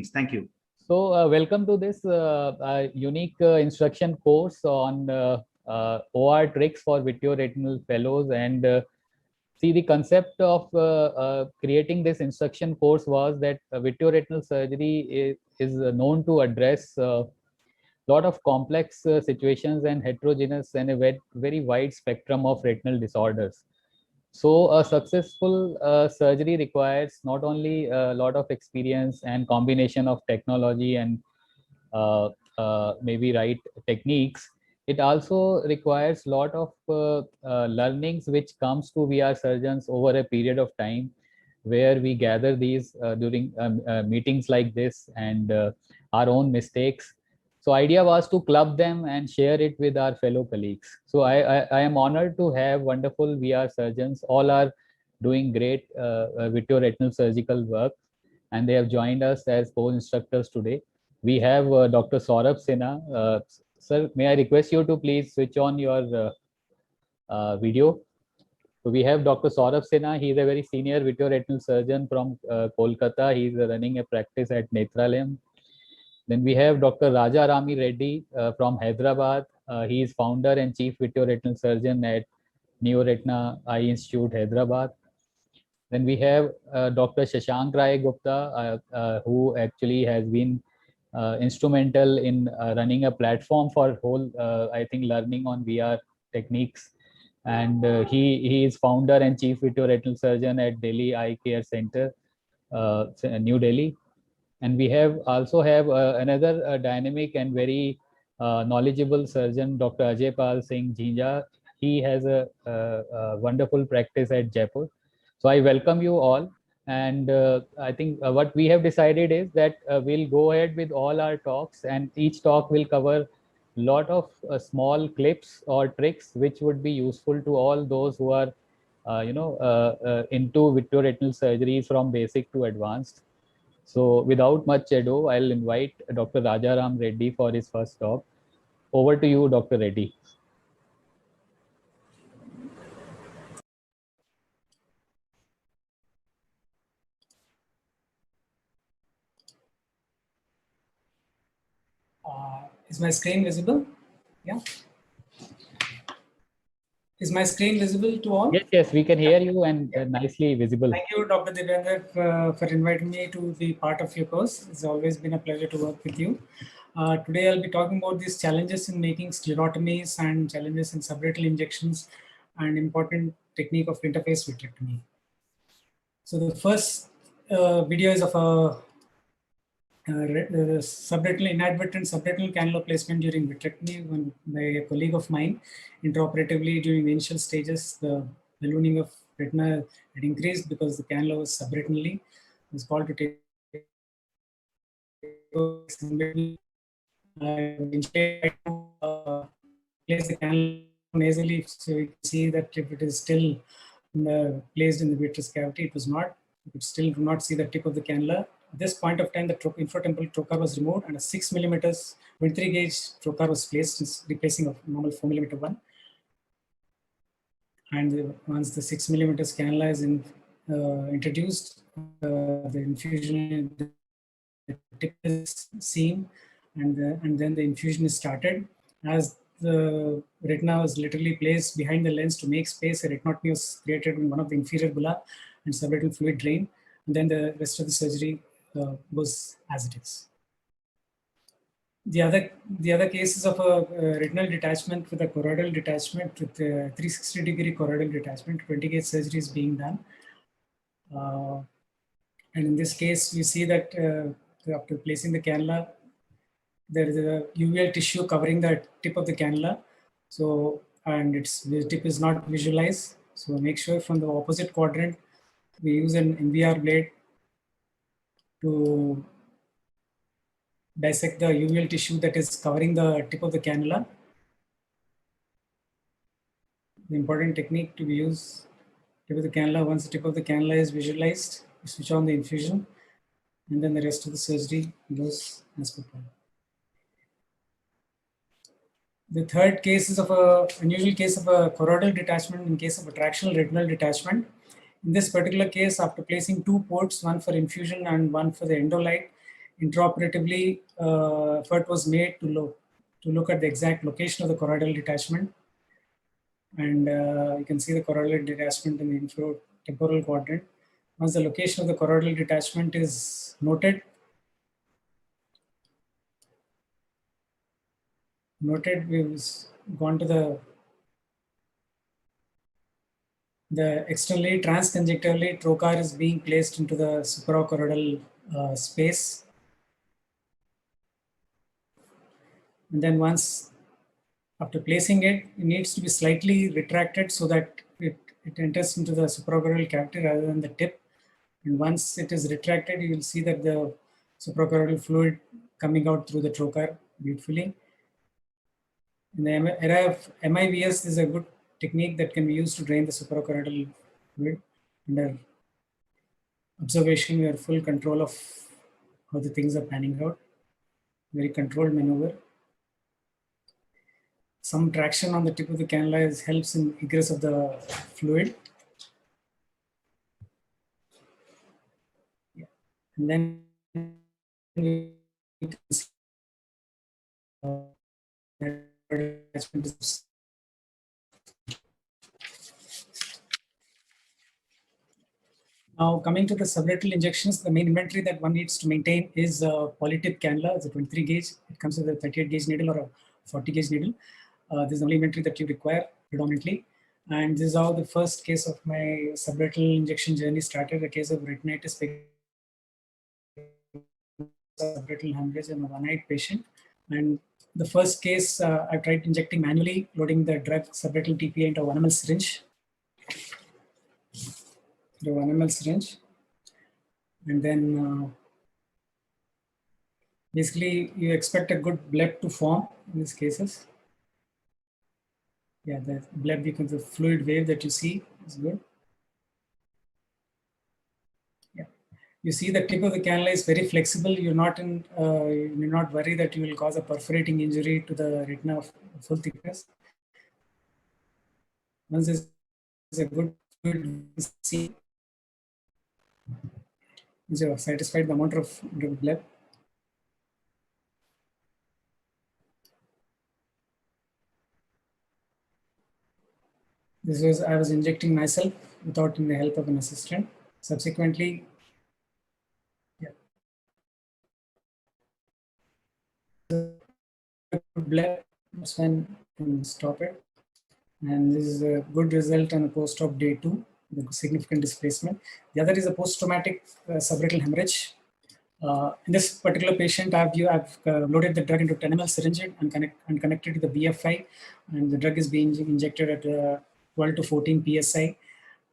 Thank you. So welcome to this unique instruction course on OR tricks for vitreoretinal fellows. And see, the concept of creating this instruction course was that vitreoretinal surgery is known to address a lot of complex situations and heterogeneous and a very wide spectrum of retinal disorders. So a successful surgery requires not only a lot of experience and combination of technology and maybe right techniques, it also requires a lot of learnings which comes to VR surgeons over a period of time, where we gather these during meetings like this and our own mistakes. So idea was to club them and share it with our fellow colleagues. So I am honored to have wonderful VR surgeons. All are doing great vitreoretinal surgical work, and they have joined us as co-instructors today. We have Dr. Saurabh Sinha. Sir, may I request you to please switch on your video? So we have Dr. Saurabh Sinha. He is a very senior vitreoretinal surgeon from Kolkata. He is running a practice at Netralayam. Then we have Dr. Raja Rami Reddy from Hyderabad. He is founder and chief vitreoretinal surgeon at Neoretina Eye Institute, Hyderabad. Then we have Dr. Shashank Rai Gupta, who actually has been instrumental in running a platform for whole, I think, learning on VR techniques. And he is founder and chief vitreoretinal surgeon at Delhi Eye Care Center, New Delhi. And we have also have another dynamic and very knowledgeable surgeon, Dr. Ajay Pal Singh Jinja. He has a wonderful practice at Jaipur. So I welcome you all. And I think what we have decided is that we'll go ahead with all our talks, and each talk will cover a lot of small clips or tricks which would be useful to all those who are into vitreoretinal surgeries from basic to advanced. So without much ado, I'll invite Dr. Rajaram Reddy for his first talk. Over to you, Dr. Reddy. Is my screen visible? Yeah. Is my screen visible to all? Yes, we can hear you and nicely visible. Thank you, Dr. Divendra, for inviting me to be part of your course. It's always been a pleasure to work with you. Today, I'll be talking about these challenges in making sclerotomies and challenges in subretinal injections and important technique of interface vitrectomy. So the first video is of a subretinal inadvertent subretinal cannula placement during vitrectomy by a colleague of mine. Intraoperatively, during the initial stages, the ballooning of retina had increased because the cannula was subretinally. It was called to take place the cannula nasally, so you can see that if it is still placed in the vitreous cavity, it was not. You could still do not see the tip of the cannula. At this point of time, the infratemporal trocar was removed and a 6 millimeters 23 gauge trocar was placed, replacing a normal 4 millimeter one. And once the 6 millimeters cannula is introduced, the infusion, the tip is seen, and then the infusion is started. As the retina was literally placed behind the lens to make space, a retinotomy was created in one of the inferior bulla and subretinal fluid drain, and then the rest of the surgery was as it is. The other cases of a retinal detachment with a choroidal detachment with a 360-degree choroidal detachment, 20 gauge surgery is being done. And in this case, we see that after placing the cannula, there is a uveal tissue covering the tip of the cannula. So, and the tip is not visualized. So make sure from the opposite quadrant, we use an MVR blade to dissect the uveal tissue that is covering the tip of the cannula. The important technique to be used, tip of the cannula, once the tip of the cannula is visualized, you switch on the infusion, and then the rest of the surgery goes as per plan. The third case is of a unusual case of a choroidal detachment in case of a tractional retinal detachment. In this particular case, after placing two ports, one for infusion and one for the endolight, intraoperatively, effort was made to look at the exact location of the choroidal detachment. And you can see the choroidal detachment in the infratemporal quadrant. Once the location of the choroidal detachment is noted, we've gone to the externally transconjunctivally trocar is being placed into the suprachoroidal space. And then once after placing it, it needs to be slightly retracted so that it enters into the suprachoroidal cavity rather than the tip. And once it is retracted, you will see that the suprachoroidal fluid coming out through the trocar beautifully. In the area of MIVS, is a good technique that can be used to drain the suprachoroidal fluid. Under observation, you have full control of how the things are panning out. Very controlled maneuver. Some traction on the tip of the cannula helps in egress of the fluid. Yeah. And then we can see now, coming to the subretinal injections, the main inventory that one needs to maintain is a polytip cannula. It's a 23 gauge. It comes with a 38 gauge needle or a 40 gauge needle. This is the only inventory that you require predominantly. And this is how the first case of my subretinal injection journey started, a case of retinitis subretinal hemorrhage in a one-eyed patient. And the first case, I tried injecting manually, loading the drug subretinal TPA into a 1 ml syringe. The 1 ml syringe. And then basically you expect a good bleb to form in these cases. Yeah, the bleb becomes the fluid wave that you see is good. Yeah, you see the tip of the cannula is very flexible. You're not in, you may not worry that you will cause a perforating injury to the retina of full thickness. Once this is a good see, you are satisfied the amount of bleb. This was, I was injecting myself without the help of an assistant. Subsequently, yeah. Bleb, that's when you can stop it. And this is a good result on a post-op day 2, the significant displacement. The other is a post-traumatic subretinal hemorrhage. In this particular patient, I've loaded the drug into 10 ml syringe and connected to the BFI, and the drug is being injected at 12 to 14 psi.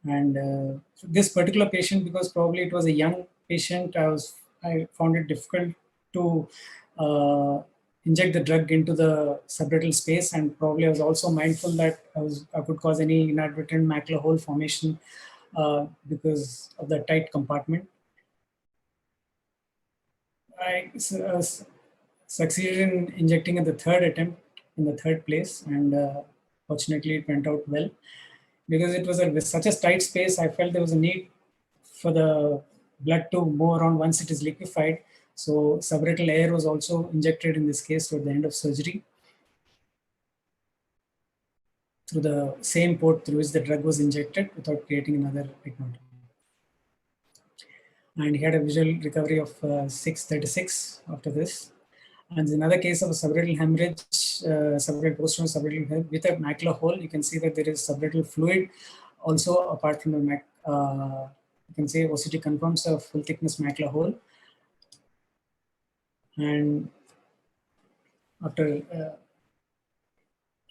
And this particular patient, because probably it was a young patient, I found it difficult to inject the drug into the subretinal space, and probably I was also mindful that I could cause any inadvertent macular hole formation because of the tight compartment. I succeeded in injecting at the third attempt in the third place, and fortunately it went out well. Because it was such a tight space, I felt there was a need for the blood to move around once it is liquefied. So subretinal air was also injected in this case toward the end of surgery through the same port through which the drug was injected without creating another pigment. And he had a visual recovery of 636 after this. And in another case of a subretinal hemorrhage, post-traumatic subretinal hemorrhage with a macular hole, you can see that there is subretinal fluid. Also, apart from the you can say OCT confirms a full thickness macular hole. And after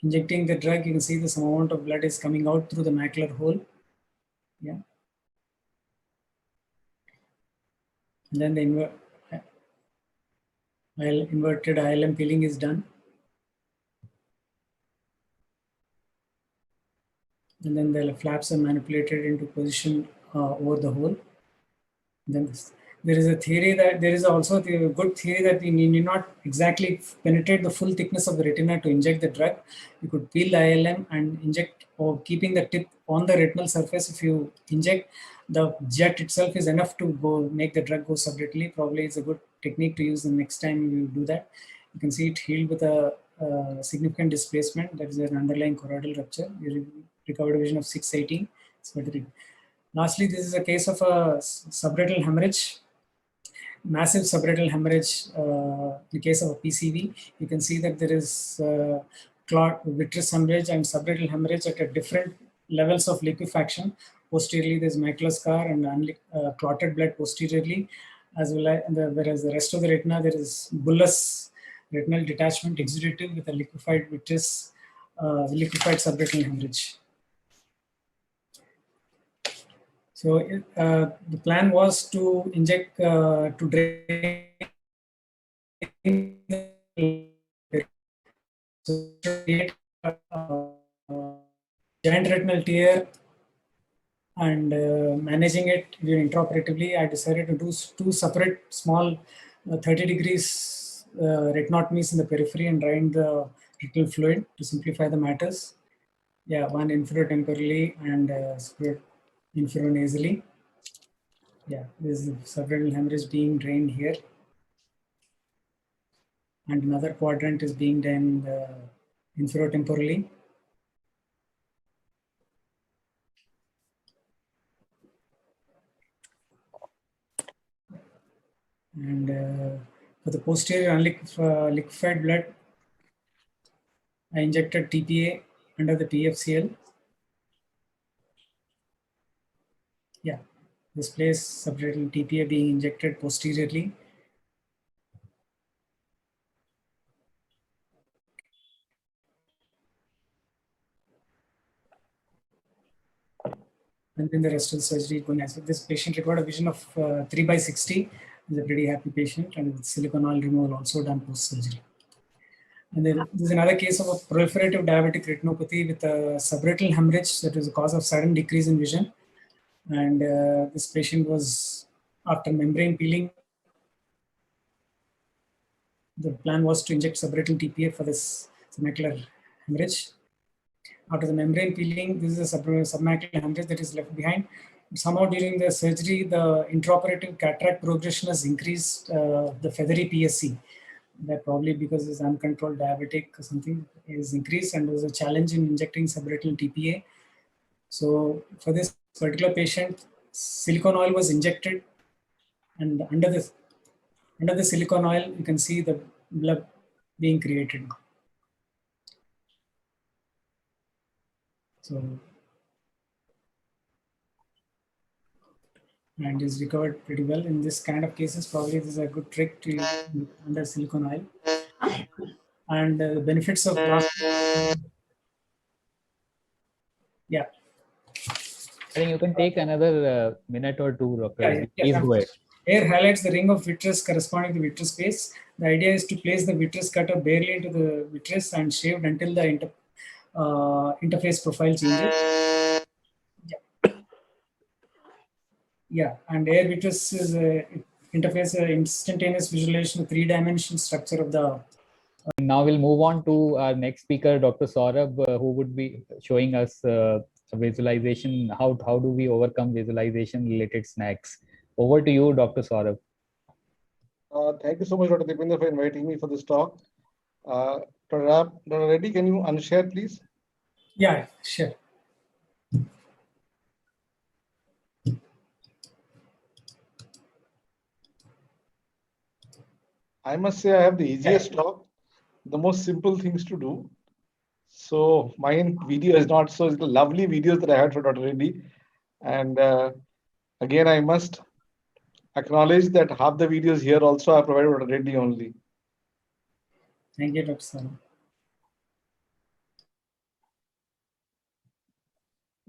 injecting the drug, you can see some amount of blood is coming out through the macular hole. Yeah. And then the inverted ILM peeling is done. And then the flaps are manipulated into position over the hole. Then there is a theory that there is also the good theory that you need not exactly penetrate the full thickness of the retina to inject the drug. You could peel the ILM and inject, or keeping the tip on the retinal surface. If you inject, the jet itself is enough to make the drug go subretinally. Probably it's a good technique to use the next time you do that. You can see it healed with a significant displacement. That is an underlying choroidal rupture. You recovered a vision of 618. Lastly, this is a case of a subretinal hemorrhage, massive subretinal hemorrhage. In the case of a PCV, you can see that there is clot, vitreous hemorrhage and subretinal hemorrhage at different levels of liquefaction. Posteriorly, there's macular scar and clotted blood posteriorly, as well as whereas the rest of the retina, there is bullous retinal detachment exudative with a liquefied vitreous, liquefied subretinal hemorrhage. So the plan was to inject, to drain so create giant retinal tear and managing it intraoperatively. I decided to do two separate small 30 degrees retinotomies in the periphery and drain the retinal fluid to simplify the matters. Yeah, one inferotemporally and inferonasally. Yeah, this is the subretinal hemorrhage being drained here. And another quadrant is being done inferotemporally. And for the posterior liquefied blood, I injected TPA under the PFCL. Yeah, displays subretinal TPA being injected posteriorly. And then the rest of the surgery is going as this patient recorded a vision of 3/60. He's a pretty happy patient, and with silicone oil removal also done post surgery. And then there's another case of a proliferative diabetic retinopathy with a subretinal hemorrhage that was the cause of sudden decrease in vision. And this patient was, after membrane peeling, the plan was to inject subretinal TPA for this submacular hemorrhage. After the membrane peeling, this is a submacular hemorrhage that is left behind. Somehow during the surgery, the intraoperative cataract progression has increased the feathery PSC. That probably because it's uncontrolled diabetic or something is increased, and there was a challenge in injecting subretinal TPA. So for this particular patient, silicone oil was injected, and under the silicone oil, you can see the blood being created. So, and is recovered pretty well. In this kind of cases, probably this is a good trick to use under silicone oil. And the benefits of yeah. I think you can take another minute or two, Dr. Yeah, Please go ahead. Here highlights the ring of vitreous corresponding to the vitreous space. The idea is to place the vitreous cutter barely into the vitreous and shaved until the interface profile changes. Yeah, and air vitreous is a interface instantaneous visualization of three-dimensional structure of the. Now we'll move on to our next speaker, Dr. Saurabh, who would be showing us visualization. How do we overcome visualization related snags? Over to you, Dr. Saurabh. Thank you so much, Dr. Deepinder, for inviting me for this talk. Dr. Reddy, can you unshare, please? Yeah, sure. I must say I have the easiest talk, the most simple things to do. So my video is not so lovely videos that I had for Dr. Reddy. And again, I must acknowledge that half the videos here also are provided by Dr. Reddy only. Thank you, Dr. Saurabh.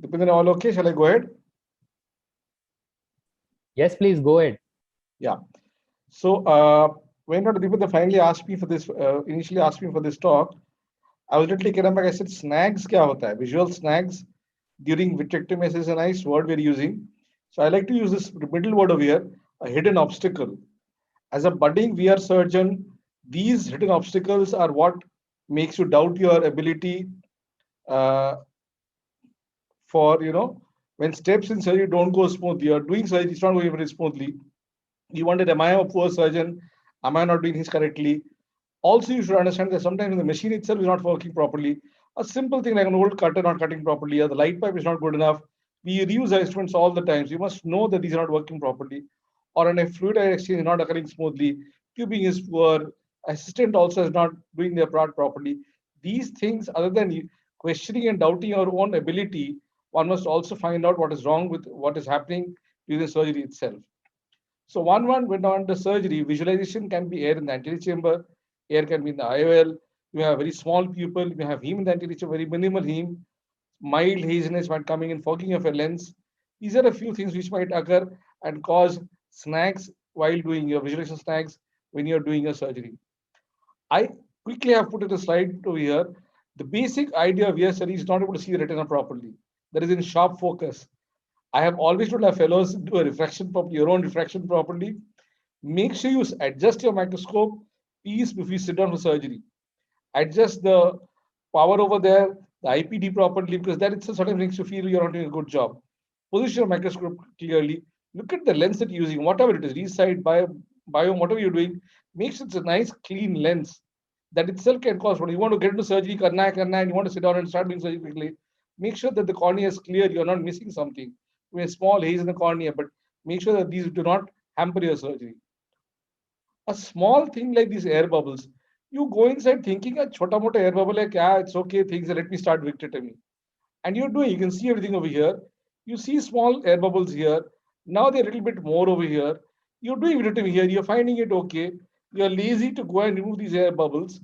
Deepinder, all okay? Shall I go ahead? Yes, please go ahead. Yeah. So when Dr. Deepinder finally asked me for this, initially asked me for this talk, I was literally taken aback. I said, snags kya hota hai? Visual snags during vitrectomy is a nice word we're using. So I like to use this middle word over here, a hidden obstacle. As a budding VR surgeon, these hidden obstacles are what makes you doubt your ability for, when steps in surgery don't go smoothly, or doing surgery is not going very smoothly. You want to remind a poor surgeon, Am I not doing this correctly? Also, you should understand that sometimes the machine itself is not working properly. A simple thing like an old cutter not cutting properly, or the light pipe is not good enough. We reuse our instruments all the time. So you must know that these are not working properly. Or when a fluid exchange is not occurring smoothly, tubing is poor, assistant also is not doing their part properly. These things, other than questioning and doubting your own ability, one must also find out what is wrong with what is happening during the surgery itself. So one went on to surgery. Visualization can be air in the anterior chamber, air can be in the IOL. You have very small pupil, you have heme in the anterior chamber, very minimal heme, mild haziness might coming in, fogging of a lens. These are a few things which might occur and cause snags while doing your visualization snags when you're doing a surgery. I quickly have put in a slide over here. The basic idea of your study is not able to see the retina properly. That is in sharp focus. I have always told our fellows do a refraction properly, your own refraction properly. Make sure you adjust your microscope piece before you sit down for surgery. Adjust the power over there, the IPD properly, because that itself sometimes makes you feel you're not doing a good job. Position your microscope clearly. Look at the lens that you're using, whatever it is, Reside, biome, whatever you're doing, make sure it's a nice, clean lens. That itself can cause what you want to get into surgery, karna, and you want to sit down and start doing surgery quickly. Make sure that the cornea is clear, you're not missing something. You may have small haze in the cornea, but make sure that these do not hamper your surgery. A small thing like these air bubbles, you go inside thinking a chota mota air bubble hai kya, it's okay, things, let me start vitrectomy. And you're doing, you can see everything over here. You see small air bubbles here. Now they're a little bit more over here. You're doing vitrectomy here, you're finding it okay. You're lazy to go and remove these air bubbles.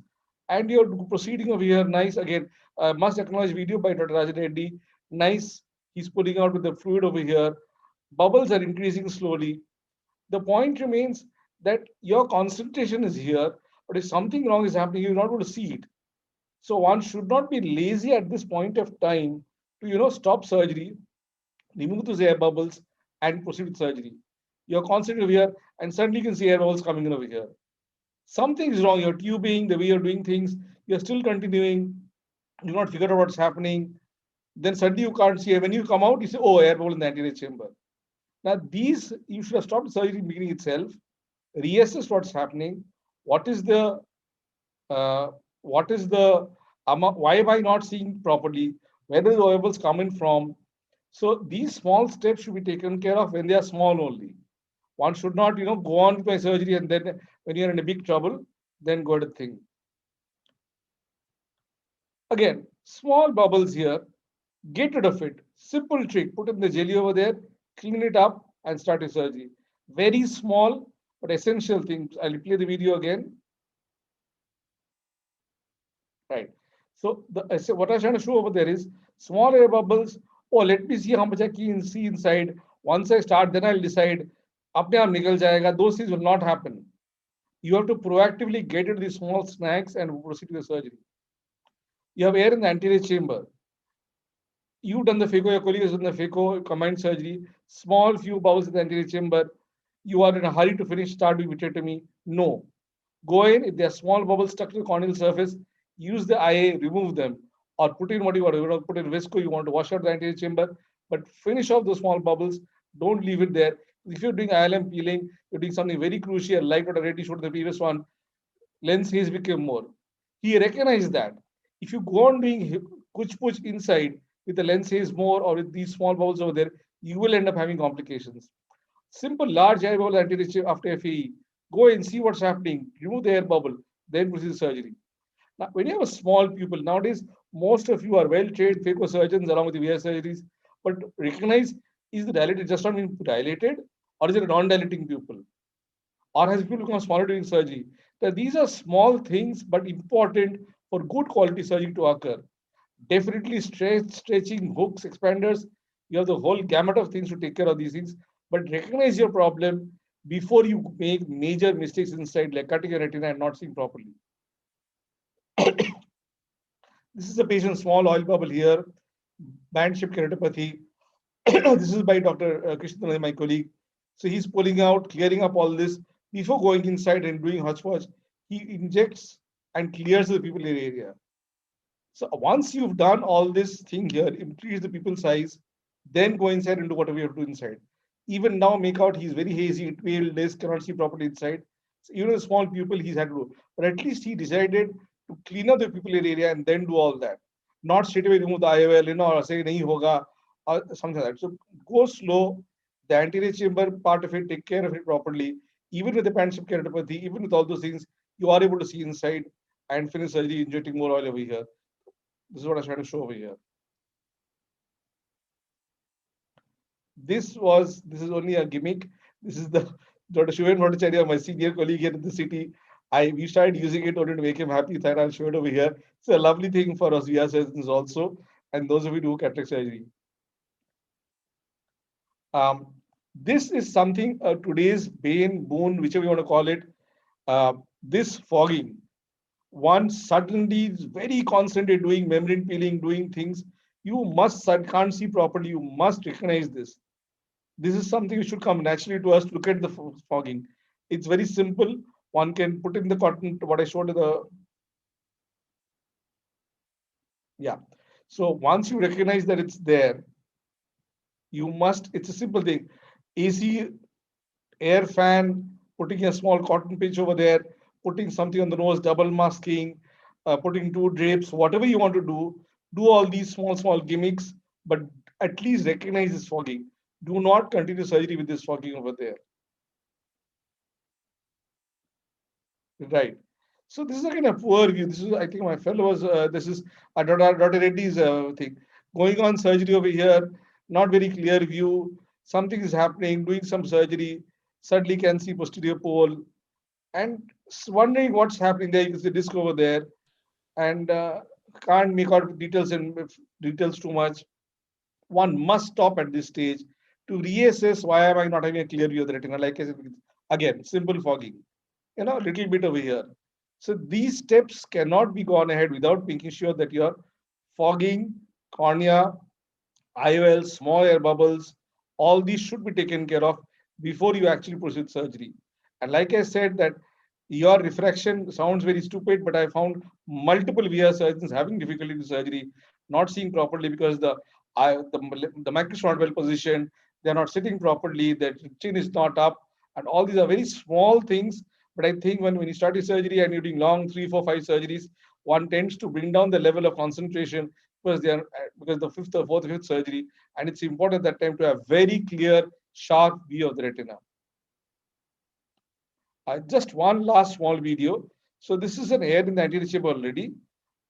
And you're proceeding over here, nice. Again, must acknowledge video by Dr. Rajan Reddy. Nice. He's pulling out with the fluid over here. Bubbles are increasing slowly. The point remains that your concentration is here, but if something wrong is happening, you're not able to see it. So one should not be lazy at this point of time to stop surgery, remove those air bubbles, and proceed with surgery. You're concentrating over here, and suddenly you can see air bubbles coming in over here. Something is wrong. You're tubing, the way you're doing things, you're still continuing. You've not figured out what's happening. Then suddenly you can't see. When you come out, you say, "Oh, air bubble in the anterior chamber." Now, these you should have stopped surgery in the beginning itself, reassess what's happening, what is the uh, why am I not seeing properly, where the variables coming from. So these small steps should be taken care of when they are small only. One should not go on with my surgery and then when you're in a big trouble, then go to think. Again, small bubbles here, get rid of it. Simple trick, put in the jelly over there, clean it up and start your surgery. Very small but essential things. I'll play the video again. Right. So what I was trying to show over there is small air bubbles. Oh, let me see how much I can see inside. Once I start, then I'll decide. Apne aap nikal jayega. Those things will not happen. You have to proactively get into these small snacks and proceed to the surgery. You have air in the anterior chamber. You've done the phaco, your colleague has done the phaco, combined surgery, small few bowels in the anterior chamber. You are in a hurry to finish, start doing vitrectomy. No. Go in, if there are small bubbles stuck to the corneal surface, use the IA, remove them, or put in what you want to put in visco, you want to wash out the anterior chamber, but finish off those small bubbles. Don't leave it there. If you're doing ILM peeling, you're doing something very crucial, like what I already showed in the previous one, lens haze became more. He recognized that. If you go on doing kuch inside with the lens haze more or with these small bubbles over there, you will end up having complications. Simple large air bubble anterior after FAE. Go and see what's happening. Remove the air bubble, then proceed the surgery. Now, when you have a small pupil, nowadays, most of you are well-trained phacosurgeons along with the VI surgeries, but recognize, is the dilated just not being dilated or is it a non-dilating pupil? Or has the pupil become smaller during surgery? Now, these are small things, but important for good quality surgery to occur. Definitely stretching, hooks, expanders, you have the whole gamut of things to take care of these things, but recognize your problem before you make major mistakes inside, like cutting a retina and not seeing properly. This is a patient's small oil bubble here, band-shaped keratopathy. This is by Dr. Krishnan, my colleague. So he's pulling out, clearing up all this. Before going inside and doing hodgepodge, he injects and clears the pupillary area. So once you've done all this thing here, increase the pupil size, then go inside and do whatever you have to do inside. Even now, make out he's very hazy, pale, cannot see properly inside. So even a small pupil he's had to do, but at least he decided to clean up the pupillary area and then do all that. Not straight away remove the IOL, or say nahi hoga, or something like that. So go slow. The anterior chamber part of it, take care of it properly. Even with the pan-shaped keratopathy, even with all those things, you are able to see inside and finish surgery injecting more oil over here. This is what I was trying to show over here. This is only a gimmick. This is the Dr. Shivan Bhattacharya, my senior colleague here in the city. We started using it only to make him happy. That I'll show it over here. It's a lovely thing for us VR surgeons also, and those of you who do cataract surgery. This is something today's bane, boon, whichever you want to call it. This fogging. One suddenly is very concentrated doing membrane peeling, doing things. You can't see properly. You must recognize this. This is something which should come naturally to us to look at the fogging. It's very simple. One can put in the cotton, what I showed in the, yeah. So once you recognize that it's there, it's a simple thing. AC, air fan, putting a small cotton pinch over there, putting something on the nose, double masking, putting 2 drapes, whatever you want to do all these small gimmicks, but at least recognize this fogging. Do not continue surgery with this fogging over there. Right. So this is again a poor view. This is, I think my fellow was, this is Dr. Reddy's thing. Going on surgery over here, not very clear view. Something is happening, doing some surgery, suddenly can see posterior pole, and wondering what's happening there. You can see disc over there, and can't make out details too much. One must stop at this stage to reassess why am I not having a clear view of the retina. Like I said, again, simple fogging, a little bit over here. So these steps cannot be gone ahead without making sure that you're fogging, cornea, IOL, small air bubbles, all these should be taken care of before you actually proceed surgery. And like I said, that your refraction sounds very stupid, but I found multiple VR surgeons having difficulty in surgery, not seeing properly because the micro is not well positioned, they're not sitting properly, their chin is not up, and all these are very small things. But I think when you start your surgery and you're doing long 3, 4, 5 surgeries, one tends to bring down the level of concentration because the 5th or 4th or 5th surgery, and it's important at that time to have very clear, sharp view of the retina. Just one last small video. So this is an air in the anterior chamber already.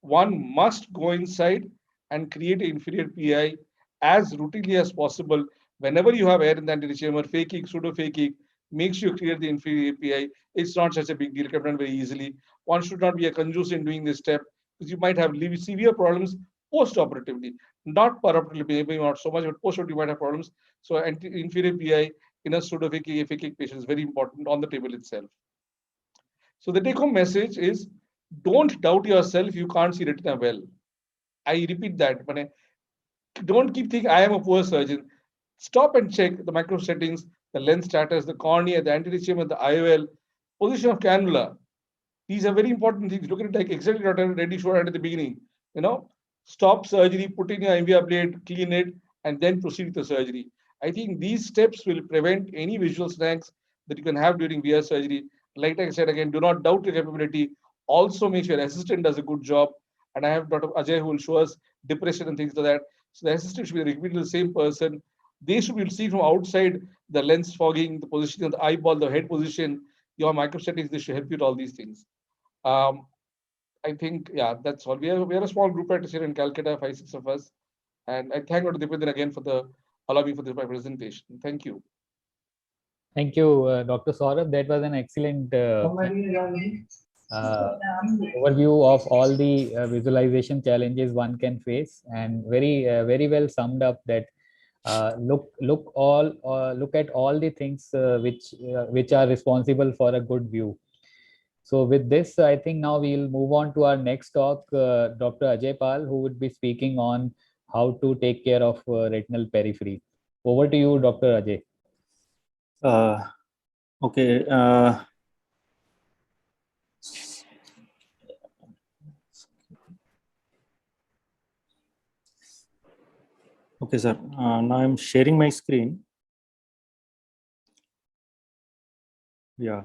One must go inside and create an inferior PI as routinely as possible. Whenever you have air in the anterior chamber, phakic, pseudo-phakic, make sure you clear the inferior PI. It's not such a big deal, it can be done very easily. One should not be a conjuice in doing this step because you might have severe problems post-operatively, not perioperatively, maybe not so much, but post-operatively you might have problems. So inferior PI in a pseudo-phakic patient is very important on the table itself. So the take-home message is, don't doubt yourself, you can't see retina well. I repeat that, but don't keep thinking, I am a poor surgeon. Stop and check the micro settings, the lens status, the cornea, the anterior chamber, the IOL, position of cannula. These are very important things. Look at it like exactly what I already showed at the beginning. Stop surgery, put in your IVR blade, clean it, and then proceed with the surgery. I think these steps will prevent any visual snags that you can have during VR surgery. Like I said again, do not doubt your capability. Also make sure your assistant does a good job. And I have Dr. Ajay who will show us depression and things like that. So the assistant should be repeatedly the same person. They should be able to see from outside the lens fogging, the position of the eyeball, the head position, your micro settings. They should help you with all these things. I think, yeah, that's all. We are a small group practice here in Calcutta, 5, 6 of us. And I thank Dr. Dipendran again for allowing me for this my presentation. Thank you. Thank you, Dr. Saurabh. That was an excellent overview of all the visualization challenges one can face, and very well summed up that look at all the things which are responsible for a good view. So with this, I think now we'll move on to our next talk, Dr. Ajay Pal, who would be speaking on how to take care of retinal periphery. Over to you, Dr. Ajay. Okay. Okay, sir. Now I'm sharing my screen. Yeah.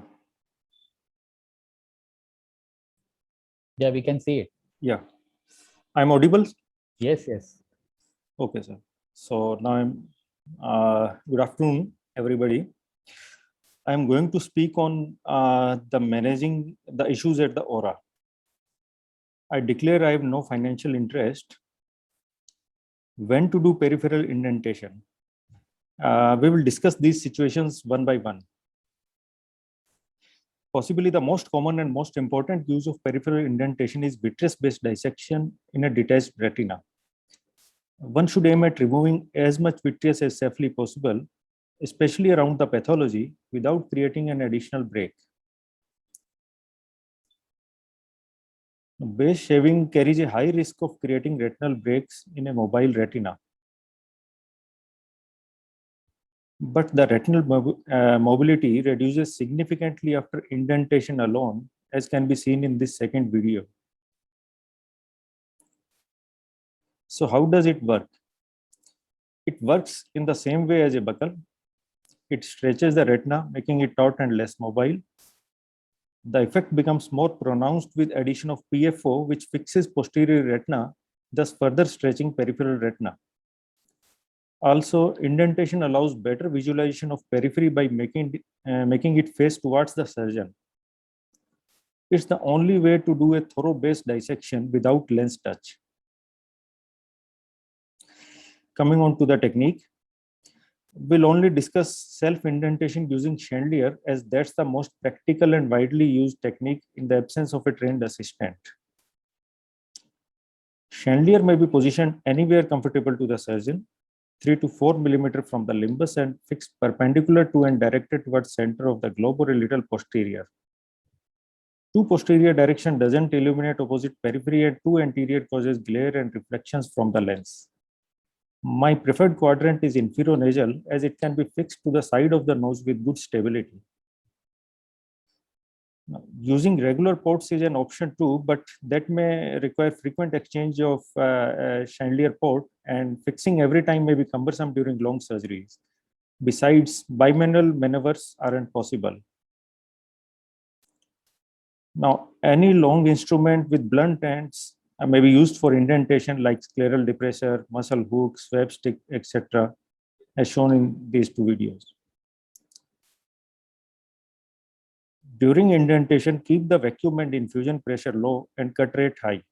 Yeah, we can see it. Yeah. I'm audible? Yes, yes. Okay, sir. So now good afternoon, everybody. I'm going to speak on the managing the issues at the Aura. I declare I have no financial interest. When to do peripheral indentation? We will discuss these situations one by one. Possibly the most common and most important use of peripheral indentation is vitreous-based dissection in a detached retina. One should aim at removing as much vitreous as safely possible, especially around the pathology, without creating an additional break. Base shaving carries a high risk of creating retinal breaks in a mobile retina. But the retinal mobility reduces significantly after indentation alone, as can be seen in this second video. So how does it work? It works in the same way as a buckle. It stretches the retina, making it taut and less mobile. The effect becomes more pronounced with addition of PFO, which fixes posterior retina, thus further stretching peripheral retina. Also, indentation allows better visualization of periphery by making it face towards the surgeon. It's the only way to do a thorough base dissection without lens touch. Coming on to the technique, we'll only discuss self-indentation using chandelier, as that's the most practical and widely used technique in the absence of a trained assistant. Chandelier may be positioned anywhere comfortable to the surgeon, 3 to 4 millimeter from the limbus, and fixed perpendicular to and directed towards center of the globe or a little posterior. Two posterior direction doesn't illuminate opposite periphery, and two anterior causes glare and reflections from the lens. My preferred quadrant is inferonasal, as it can be fixed to the side of the nose with good stability. Now, using regular ports is an option too, but that may require frequent exchange of chandelier port, and fixing every time may be cumbersome during long surgeries. Besides, bimanual maneuvers aren't possible. Now, any long instrument with blunt ends may be used for indentation, like scleral depressor, muscle hook, swab stick, etc., as shown in these two videos. During indentation, keep the vacuum and infusion pressure low and cut rate high.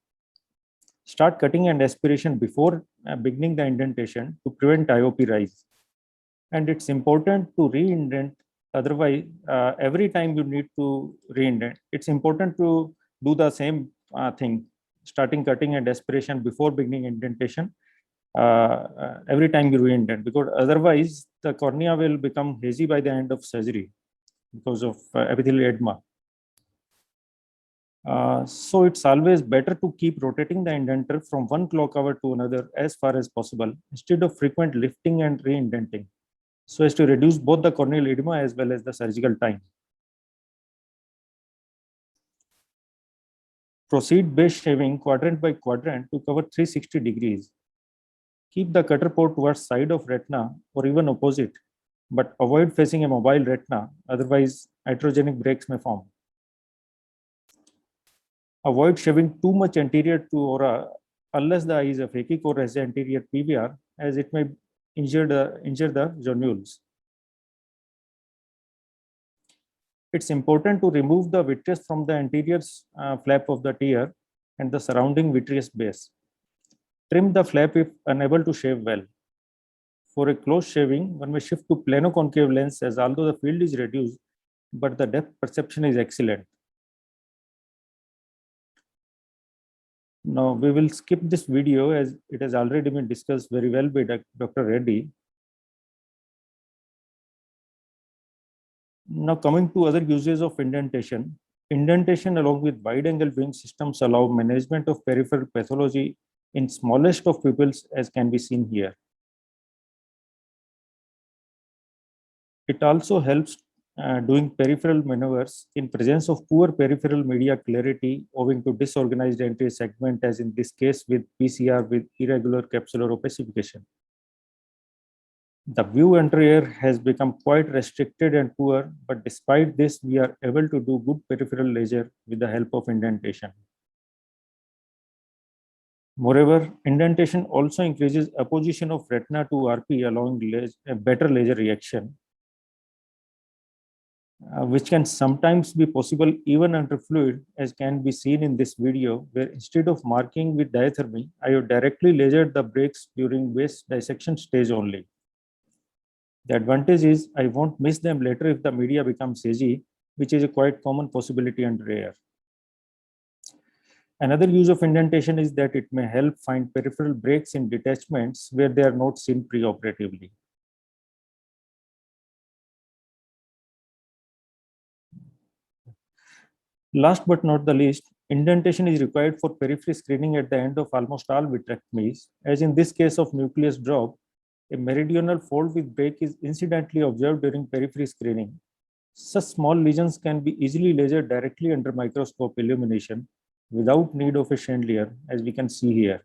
Start cutting and aspiration before beginning the indentation to prevent IOP rise. And it's important to re-indent. Otherwise, every time you need to re-indent, it's important to do the same thing, starting cutting and aspiration before beginning indentation every time you re-indent, because otherwise the cornea will become hazy by the end of surgery because of epithelial edema. So it's always better to keep rotating the indenter from one clock hour to another as far as possible, instead of frequent lifting and re-indenting, so as to reduce both the corneal edema as well as the surgical time. Proceed base shaving quadrant by quadrant to cover 360 degrees. Keep the cutter port towards side of retina or even opposite, but avoid facing a mobile retina, otherwise iatrogenic breaks may form. Avoid shaving too much anterior to aura unless the eye is aphakic or has anterior PVR, as it may injure the zonules. It's important to remove the vitreous from the anterior flap of the tear and the surrounding vitreous base. Trim the flap if unable to shave well. For a close shaving, one may shift to plano-concave lens, as although the field is reduced, but the depth perception is excellent. Now, we will skip this video as it has already been discussed very well by Dr. Reddy. Now, coming to other uses of indentation. Indentation along with wide-angle viewing systems allow management of peripheral pathology in smallest of pupils, as can be seen here. It also helps doing peripheral maneuvers in presence of poor peripheral media clarity owing to disorganized anterior segment, as in this case with PCR with irregular capsular opacification. The view under air has become quite restricted and poor, but despite this, we are able to do good peripheral laser with the help of indentation. Moreover, indentation also increases opposition of retina to RP, allowing a better laser reaction, which can sometimes be possible even under fluid, as can be seen in this video, where instead of marking with diathermy, I have directly lasered the breaks during waist dissection stage only. The advantage is I won't miss them later if the media becomes hazy, which is a quite common possibility under air. Another use of indentation is that it may help find peripheral breaks in detachments where they are not seen preoperatively. Last but not the least, indentation is required for periphery screening at the end of almost all vitrectomies, as in this case of nucleus drop, a meridional fold with break is incidentally observed during periphery screening. Such small lesions can be easily lasered directly under microscope illumination without need of a chandelier, as we can see here.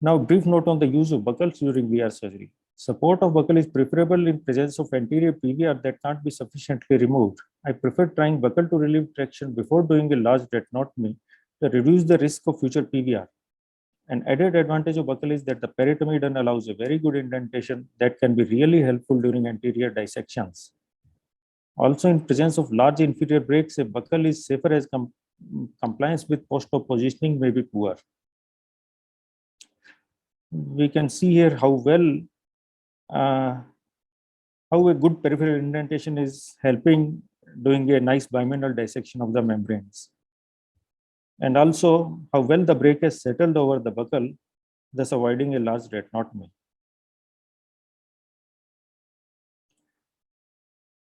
Now, brief note on the use of buckles during VR surgery. Support of buckle is preferable in presence of anterior PVR that can't be sufficiently removed. I prefer trying buckle to relieve traction before doing a large retinotomy to reduce the risk of future PVR. An added advantage of buckle is that the peritomy allows a very good indentation that can be really helpful during anterior dissections. Also, in presence of large inferior breaks, a buckle is safer as compliance with post-op positioning may be poor. We can see here how well how a good peripheral indentation is helping doing a nice bimanual dissection of the membranes. And also how well the break has settled over the buccal, thus avoiding a large retinotomy.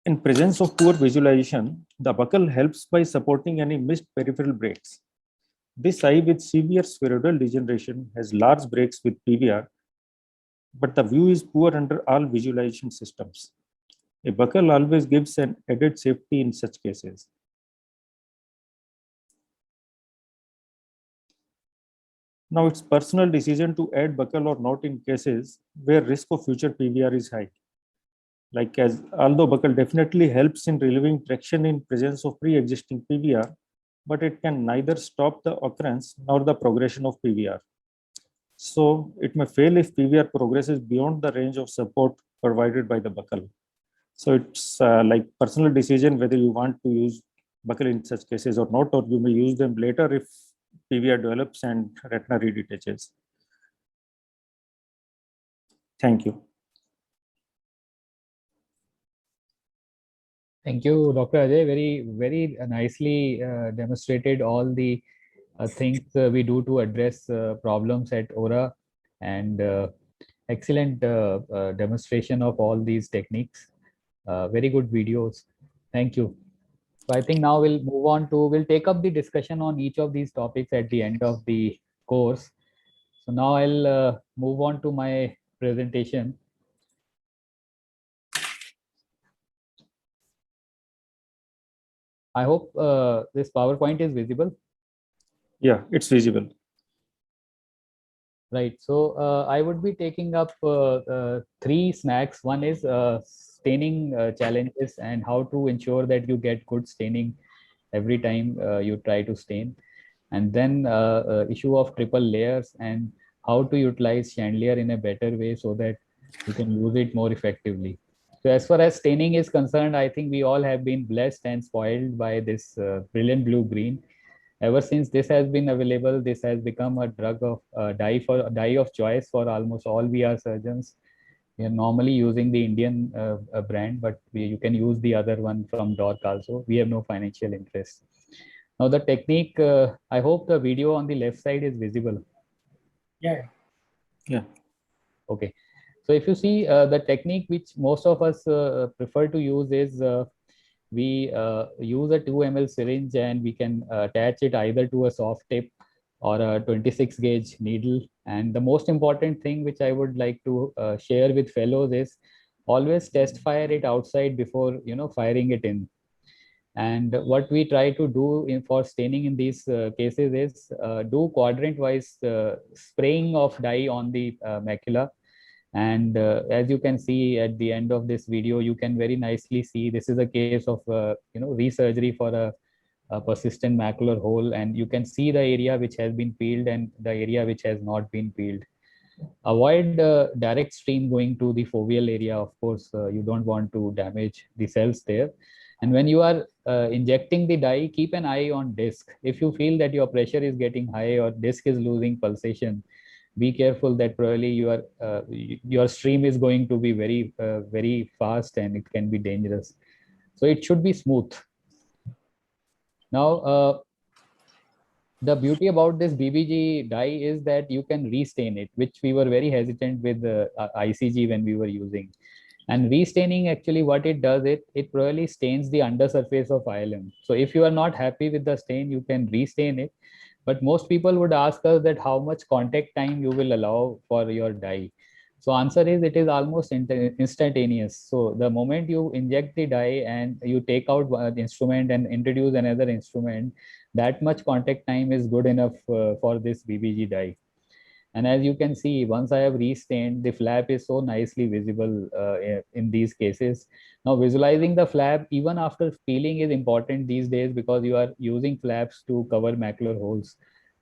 In presence of poor visualization, the buccal helps by supporting any missed peripheral breaks. This eye with severe spheroidal degeneration has large breaks with PVR, but the view is poor under all visualization systems. A buccal always gives an added safety in such cases. Now, it's personal decision to add buccal or not in cases where risk of future PVR is high. Like although buccal definitely helps in relieving traction in presence of pre-existing PVR, but it can neither stop the occurrence nor the progression of PVR. So it may fail if PVR progresses beyond the range of support provided by the buccal. So it's like personal decision whether you want to use buccal in such cases or not, or you may use them later if PVR develops and retina redetaches. Thank you. Thank you, Dr. Ajay. Very nicely demonstrated all the things we do to address problems at Aura, and excellent demonstration of all these techniques. Very good videos. Thank you. So I think now we'll take up the discussion on each of these topics at the end of the course. So now I'll move on to my presentation. I hope this PowerPoint is visible. Yeah, it's visible. Right. So I would be taking up three snacks. One is staining challenges and how to ensure that you get good staining every time you try to stain. And then issue of triple layers and how to utilize chandelier in a better way so that you can use it more effectively. So as far as staining is concerned, I think we all have been blessed and spoiled by this brilliant blue green. Ever since this has been available, this has become a drug of dye of choice for almost all VR surgeons. We are normally using the Indian brand, but you can use the other one from DORC also. We have no financial interest. Now the technique, I hope the video on the left side is visible. Yeah. Yeah. Okay. So if you see the technique which most of us prefer to use is we use a 2 ml syringe and we can attach it either to a soft tip or a 26 gauge needle. And the most important thing which I would like to share with fellows is always test fire it outside before firing it in. And what we try to do for staining in these cases is do quadrant wise spraying of dye on the macula. And as you can see at the end of this video, you can very nicely see this is a case of resurgery for a persistent macular hole, and you can see the area which has been peeled and the area which has not been peeled. Avoid direct stream going to the foveal area. Of course, you don't want to damage the cells there. And when you are injecting the dye, keep an eye on disc. If you feel that your pressure is getting high or disc is losing pulsation, be careful that probably your stream is going to be very fast and it can be dangerous. So it should be smooth. Now, the beauty about this BBG dye is that you can restain it, which we were very hesitant with ICG when we were using. And restaining, actually what it does, it probably stains the undersurface of ILM. So if you are not happy with the stain, you can restain it. But most people would ask us that how much contact time you will allow for your dye. So answer is it is almost instantaneous. So the moment you inject the dye and you take out the instrument and introduce another instrument, that much contact time is good enough for this BBG dye. And as you can see, once I have restained, the flap is so nicely visible in these cases. Now visualizing the flap even after peeling is important these days because you are using flaps to cover macular holes.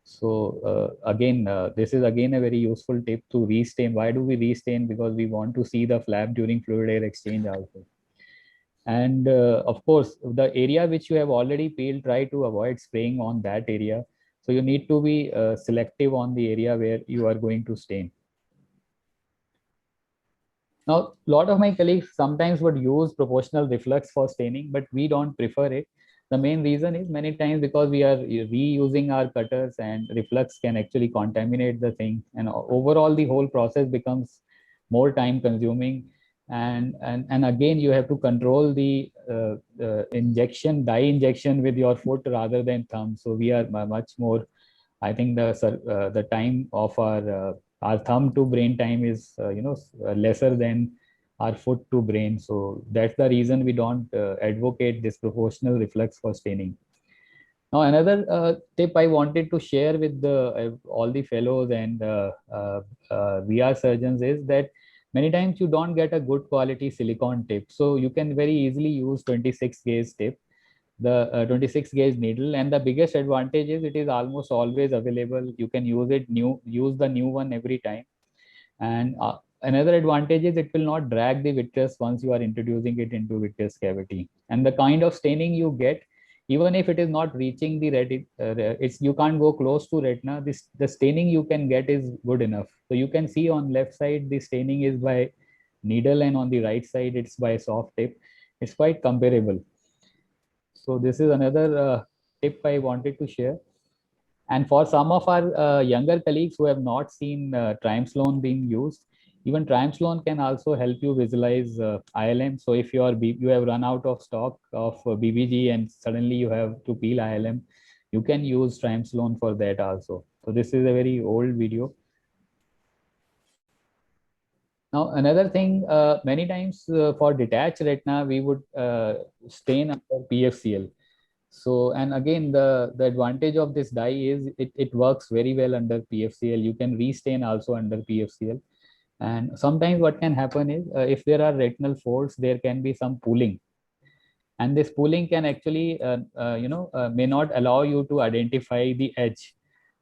So again, this is again a very useful tip to restain. Why do we restain? Because we want to see the flap during fluid air exchange also. And of course, the area which you have already peeled, try to avoid spraying on that area. So you need to be selective on the area where you are going to stain. Now, a lot of my colleagues sometimes would use proportional reflux for staining, but we don't prefer it. The main reason is many times because we are reusing our cutters and reflux can actually contaminate the thing. And overall, the whole process becomes more time consuming. And again, you have to control the dye injection with your foot rather than thumb. So we are much more, I think the time of our thumb to brain time is lesser than our foot to brain. So that's the reason we don't advocate this proportional reflux for staining. Now another tip I wanted to share with all the fellows and VR surgeons is that many times you don't get a good quality silicone tip. So you can very easily use 26 gauge tip, the 26 gauge needle, and the biggest advantage is it is almost always available. You can use the new one every time. And another advantage is it will not drag the vitreous once you are introducing it into vitreous cavity. And the kind of staining you get, even if it is not reaching the retina, you can't go close to retina, the staining you can get is good enough. So you can see on left side the staining is by needle and on the right side it's by soft tip. It's quite comparable. So this is another tip I wanted to share. And for some of our younger colleagues who have not seen triamcinolone being used, even triamcinolone can also help you visualize ILM. So if you have run out of stock of BBG and suddenly you have to peel ILM, you can use triamcinolone for that also. So this is a very old video. Now, another thing, many times for detached retina, we would stain under PFCL. So, and again, the advantage of this dye is it works very well under PFCL. You can restain also under PFCL. And sometimes what can happen is if there are retinal folds, there can be some pooling. And this pooling can actually, may not allow you to identify the edge.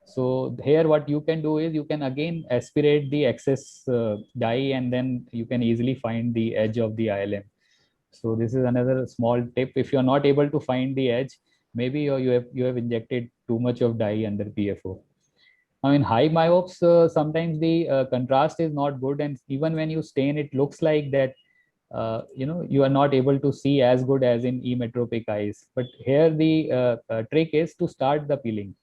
So here what you can do is you can again aspirate the excess dye and then you can easily find the edge of the ILM. So this is another small tip. If you're not able to find the edge, maybe you have injected too much of dye under PFO. Now in high myopes, sometimes the contrast is not good, and even when you stain, it looks like that you are not able to see as good as in emetropic eyes. But here the trick is to start the peeling.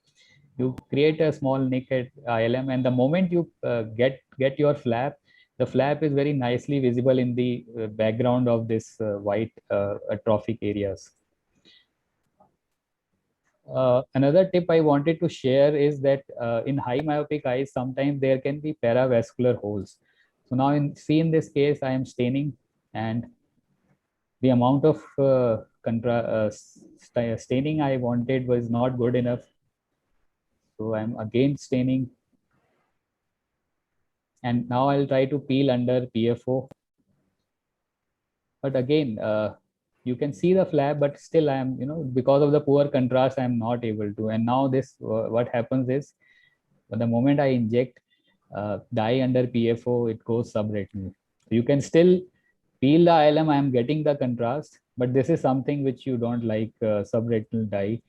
You create a small nick at ILM, and the moment you get your flap, the flap is very nicely visible in the background of this white atrophic areas. Another tip I wanted to share is that in high myopic eyes, sometimes there can be paravascular holes. So now in this case, I am staining, and the amount of staining I wanted was not good enough. So I'm again staining. And now I'll try to peel under PFO. But again, you can see the flap, but still I am, because of the poor contrast, I am not able to. And now this, what happens is, the moment I inject dye under PFO, it goes subretinal. You can still peel the ILM, I am getting the contrast, but this is something which you don't like, subretinal dye.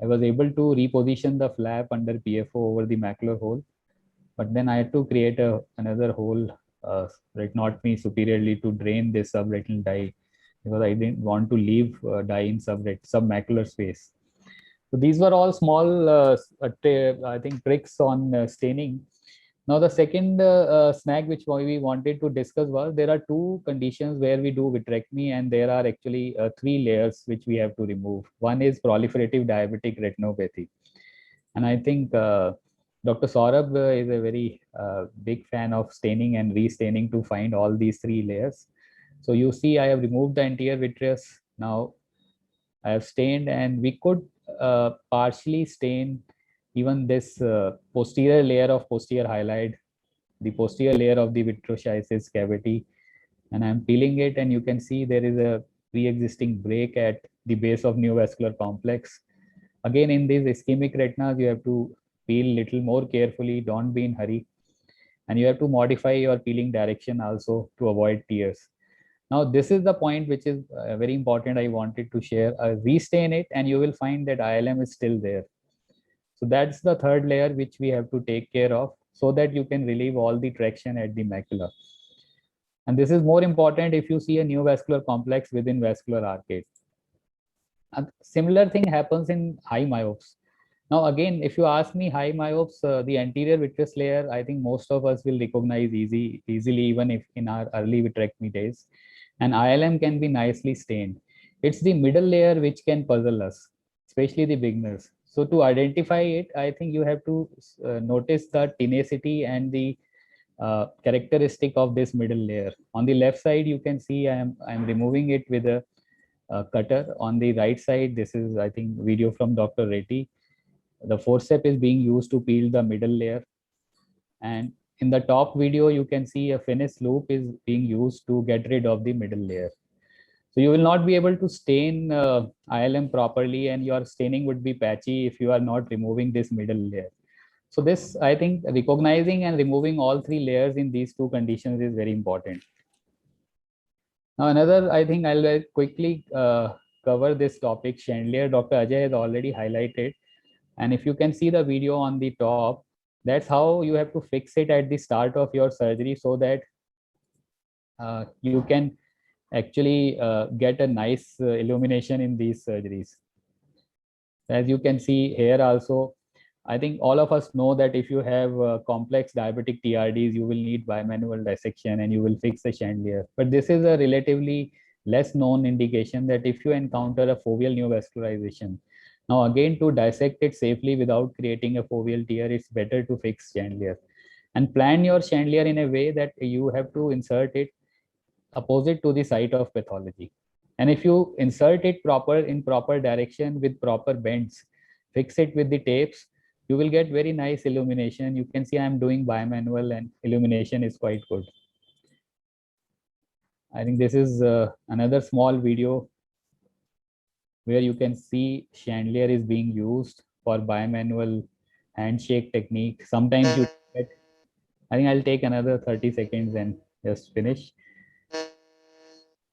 I was able to reposition the flap under PFO over the macular hole, but then I had to create another hole, retinotomy superiorly, to drain this subretinal dye, because I didn't want to leave dye in submacular space. So these were all small, I think, tricks on staining. Now the second snag which we wanted to discuss was, there are two conditions where we do vitrectomy, and there are actually 3 layers which we have to remove. One is proliferative diabetic retinopathy, and I think Dr. Saurabh is a very big fan of staining and restaining to find all these 3 layers. So you see, I have removed the anterior vitreous. Now I have stained, and we could partially stain even this posterior layer of posterior hyaloid, the posterior layer of the vitreocheisis cavity, and I'm peeling it, and you can see there is a pre-existing break at the base of neovascular complex. Again, in these ischemic retinas, you have to peel little more carefully, don't be in hurry, and you have to modify your peeling direction also to avoid tears. Now, this is the point which is very important. I wanted to share. Restain it, and you will find that ILM is still there. So that's the third layer which we have to take care of, so that you can relieve all the traction at the macula. And this is more important if you see a neovascular complex within vascular arcade. A similar thing happens in high myopes. Now, again, if you ask me, high myopes, the anterior vitreous layer, I think most of us will recognize easily, even if in our early vitrectomy days. And ILM can be nicely stained. It's the middle layer which can puzzle us, especially the beginners. So to identify it, I think you have to notice the tenacity and the characteristic of this middle layer. On the left side, you can see I'm removing it with a cutter. On the right side, this is, I think, video from Dr. Reddy. The forceps is being used to peel the middle layer. And in the top video, you can see a finish loop is being used to get rid of the middle layer. So you will not be able to stain ILM properly, and your staining would be patchy if you are not removing this middle layer. So this, I think, recognizing and removing all 3 layers in these 2 conditions is very important. Now, another, I think I'll quickly cover this topic. Chandelier, Dr. Ajay has already highlighted. And if you can see the video on the top, that's how you have to fix it at the start of your surgery, so that you can actually get a nice illumination in these surgeries. As you can see here also, I think all of us know that if you have complex diabetic TRDs, you will need bimanual dissection and you will fix the chandelier. But this is a relatively less known indication that if you encounter a foveal neovascularization, now again, to dissect it safely without creating a foveal tear, it's better to fix chandelier. And plan your chandelier in a way that you have to insert it opposite to the site of pathology. And if you insert it in proper direction with proper bends, fix it with the tapes, you will get very nice illumination. You can see I'm doing bimanual and illumination is quite good. I think this is another small video where you can see chandelier is being used for bimanual handshake technique. Sometimes you get, I think I'll take another 30 seconds and just finish.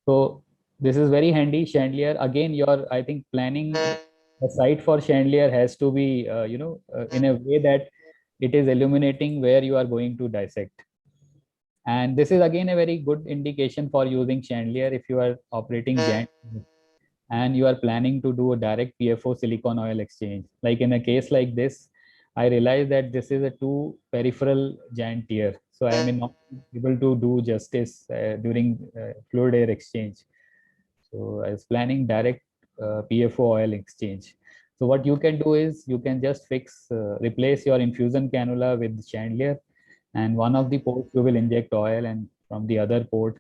So this is very handy. Chandelier, again, I think planning the site for chandelier has to be, in a way that it is illuminating where you are going to dissect. And this is again a very good indication for using chandelier if you are operating giant and you are planning to do a direct PFO silicone oil exchange. Like in a case like this, I realized that this is a 2 peripheral giant tear. So I am not able to do justice during fluid air exchange. So I was planning direct PFO oil exchange. So what you can do is you can just replace your infusion cannula with chandelier, and one of the ports you will inject oil, and from the other port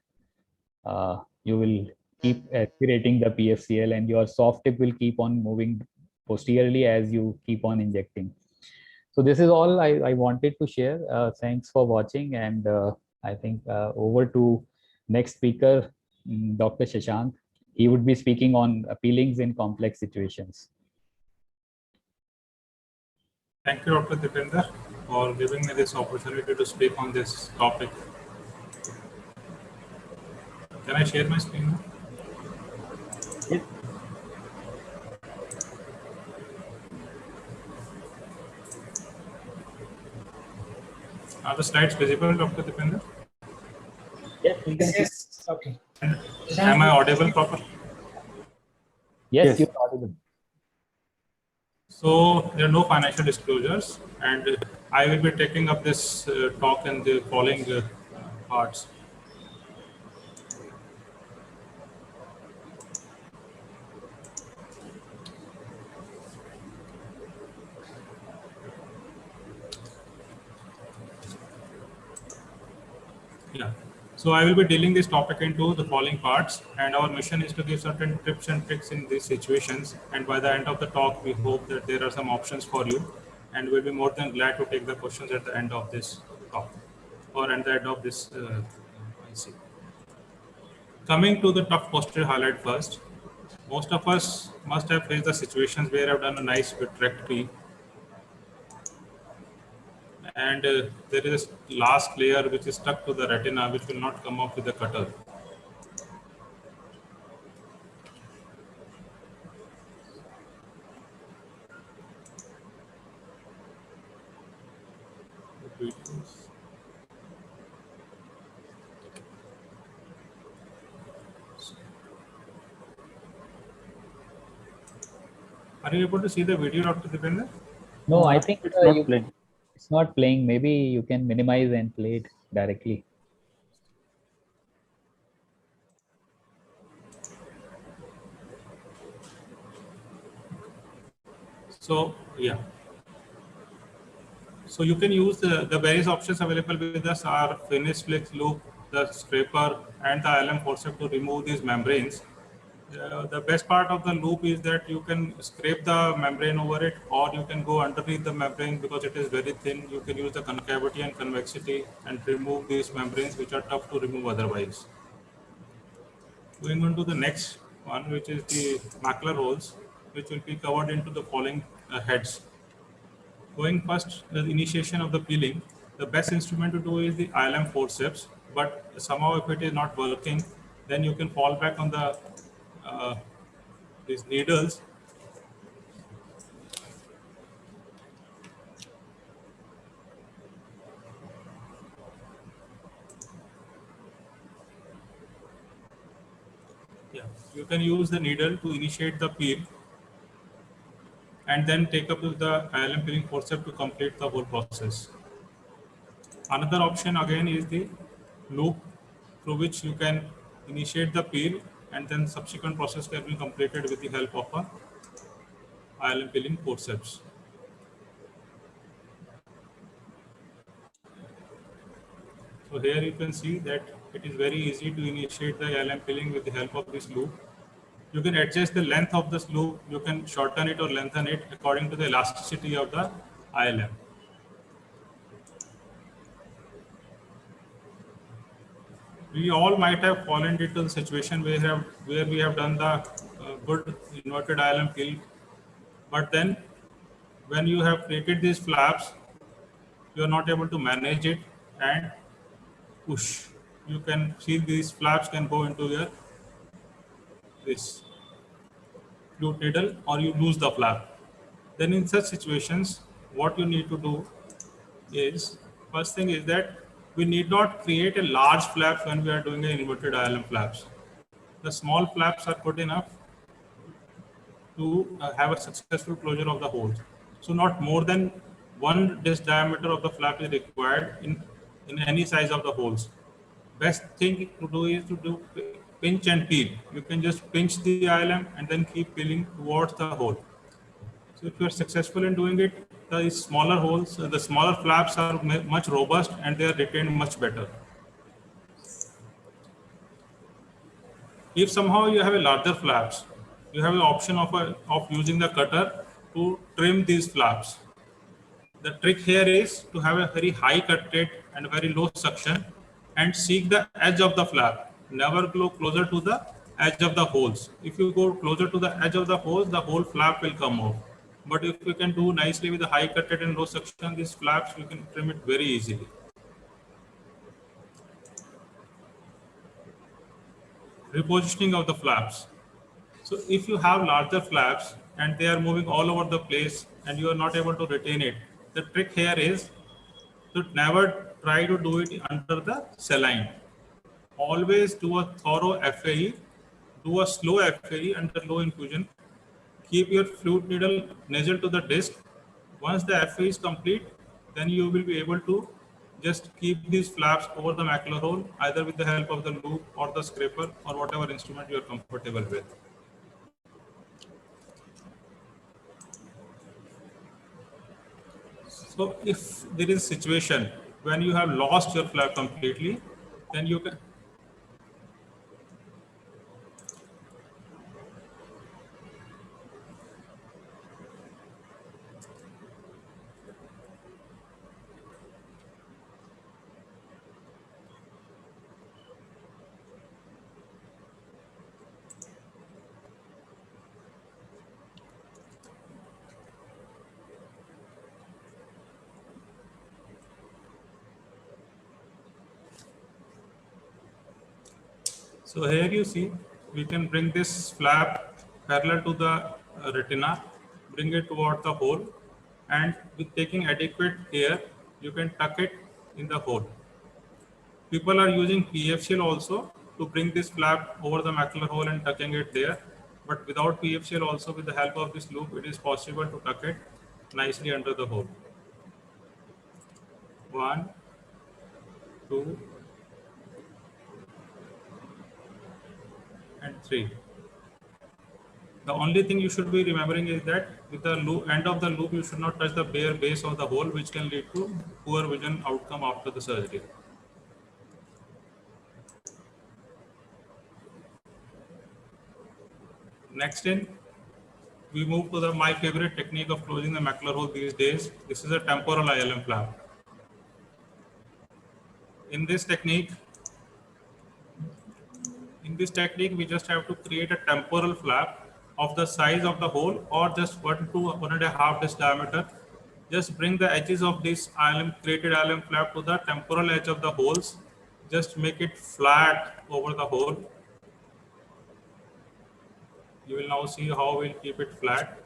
you will keep aspirating the PFCL, and your soft tip will keep on moving posteriorly as you keep on injecting. So this is all I wanted to share. Thanks for watching, and I think over to next speaker, Dr. Shashank. he would be speaking on peelings in complex situations. Thank you, Dr. Dipender, for giving me this opportunity to speak on this topic. Can I share my screen now? Yes. Are the slides visible, Dr. Dipender? Yes, we can see. Yes. Okay. Am I audible properly? Yes, Yes. you're audible. So there are no financial disclosures, and I will be taking up this talk in the following parts. Yeah. So I will be dealing this topic into the following parts, and our mission is to give certain tips and tricks in these situations. And by the end of the talk, we hope that there are some options for you, and we'll be more than glad to take the questions at the end of this talk, or at the end of this IC. Coming to the tough posture highlight first, most of us must have faced the situations where I've done a nice vitrectomy, and there is a last layer which is stuck to the retina, which will not come off with the cutter. Are you able to see the video, Dr. Dipender? No, I think It's not playing. it's not playing. Maybe you can minimize and play it directly. So yeah. So you can use the various options available with us are Finis Flex Loop, the scraper, and the ILM forceps to remove these membranes. The best part of the loop is that you can scrape the membrane over it, or you can go underneath the membrane because it is very thin. You can use the concavity and convexity and remove these membranes which are tough to remove otherwise. Going on to the next one, which is the macular holes, which will be covered into the following heads. Going first, the initiation of the peeling, the best instrument to do is the ILM forceps, but somehow if it is not working, then you can fall back on the these needles. Yeah, you can use the needle to initiate the peel, and then take up the ILM peeling forceps to complete the whole process. Another option again is the loop, through which you can initiate the peel, and then subsequent process can be completed with the help of a ILM peeling forceps. So here you can see that it is very easy to initiate the ILM peeling with the help of this loop. You can adjust the length of this loop. You can shorten it or lengthen it according to the elasticity of the ILM. We all might have fallen into the situation where we have done the good inverted ILM peel, but then when you have created these flaps, you are not able to manage it and push. You can see these flaps can go into your this flute needle, or you lose the flap. Then in such situations, what you need to do is, first thing is that we need not create a large flap when we are doing an inverted ILM flaps. The small flaps are good enough to have a successful closure of the holes. So not more than 1 disc diameter of the flap is required in any size of the holes. Best thing to do is to do pinch and peel. You can just pinch the ILM and then keep peeling towards the hole. So if you are successful in doing it, the smaller holes, the smaller flaps are much robust and they are retained much better. If somehow you have a larger flaps, you have the option of using the cutter to trim these flaps. The trick here is to have a very high cut rate and very low suction, and seek the edge of the flap. Never go closer to the edge of the holes. If you go closer to the edge of the holes, the whole flap will come off. But if you can do nicely with the high cut rate and low suction, these flaps you can trim it very easily. Repositioning of the flaps. So if you have larger flaps and they are moving all over the place and you are not able to retain it, the trick here is to never try to do it under the saline. Always do a thorough FAE, do a slow FAE under low infusion. Keep your fluid needle nasal to the disc. Once the FAE is complete, then you will be able to just keep these flaps over the macular hole, either with the help of the loop or the scraper or whatever instrument you are comfortable with. So if there is a situation when you have lost your flap completely, then you can So here you see, we can bring this flap parallel to the retina, bring it toward the hole, and with taking adequate care, you can tuck it in the hole. People are using PFCL also to bring this flap over the macular hole and tucking it there. But without PFCL also, with the help of this loop, it is possible to tuck it nicely under the hole. 1, 2, and 3. The only thing you should be remembering is that with the end of the loop, you should not touch the bare base of the hole, which can lead to poor vision outcome after the surgery. Next we move to my favorite technique of closing the macular hole these days. This is a temporal ILM flap. In this technique, we just have to create a temporal flap of the size of the hole or just 1 to 1.5 disc diameter. Just bring the edges of this created ILM flap to the temporal edge of the holes. Just make it flat over the hole. You will now see how we'll keep it flat.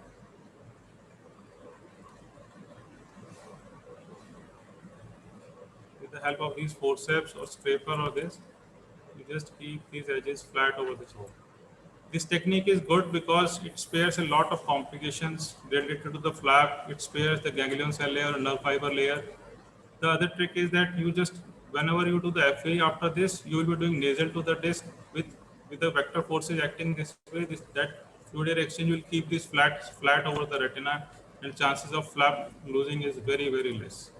With the help of these forceps or scraper or this, you just keep these edges flat over this hole. This technique is good because it spares a lot of complications related to the flap. It spares the ganglion cell layer, nerve fiber layer. The other trick is that you just, whenever you do the FAE after this, you will be doing nasal to the disc with the vector forces acting this way. That fluid air exchange will keep this flat over the retina, and chances of flap losing is very, very less.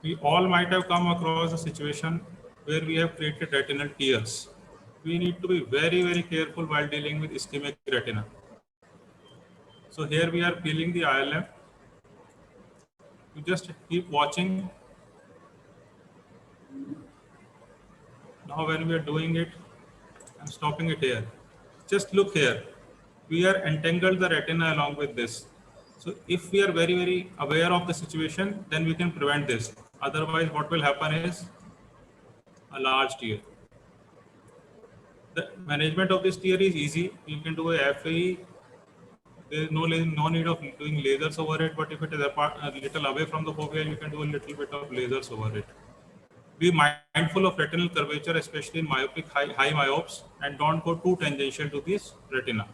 We all might have come across a situation where we have created retinal tears. We need to be very, very careful while dealing with ischemic retina. So here we are peeling the ILM. You just keep watching. Now when we are doing it, I'm stopping it here. Just look here. We are entangled the retina along with this. So if we are very, very aware of the situation, then we can prevent this. Otherwise, what will happen is a large tear. The management of this tear is easy. You can do a FAE. There is no need of doing lasers over it. But if it is a little away from the fovea, you can do a little bit of lasers over it. Be mindful of retinal curvature, especially in myopic high myopes, and don't go too tangential to this retina.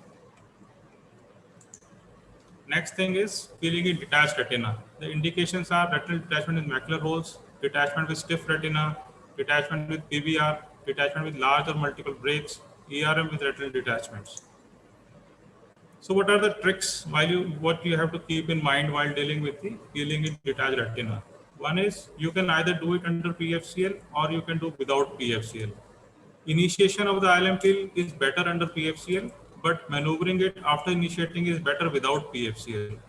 Next thing is peeling in detached retina. The indications are retinal detachment in macular holes, detachment with stiff retina, detachment with PVR, detachment with large or multiple breaks, ERM with retinal detachments. So what are the tricks what you have to keep in mind while dealing with the peeling in detached retina? One is you can either do it under PFCL or you can do without PFCL. Initiation of the ILM peel is better under PFCL, but maneuvering it after initiating is better without PFCL.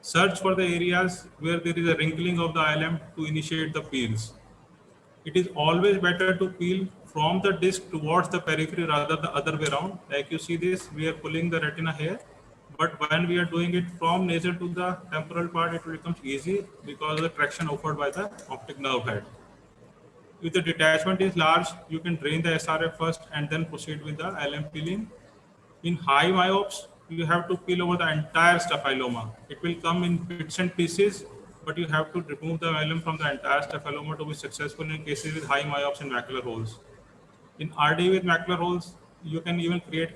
Search for the areas where there is a wrinkling of the ILM to initiate the peels. it is always better to peel from the disc towards the periphery rather the other way around. Like you see this, we are pulling the retina here, but when we are doing it from nasal to the temporal part, it becomes easy because of the traction offered by the optic nerve head. If the detachment is large, you can drain the SRF first and then proceed with the ILM peeling. In high myopes, you have to peel over the entire staphyloma. It will come in bits and pieces, but you have to remove the ILM from the entire staphyloma to be successful in cases with high myopes and macular holes. In RD with macular holes, you can even create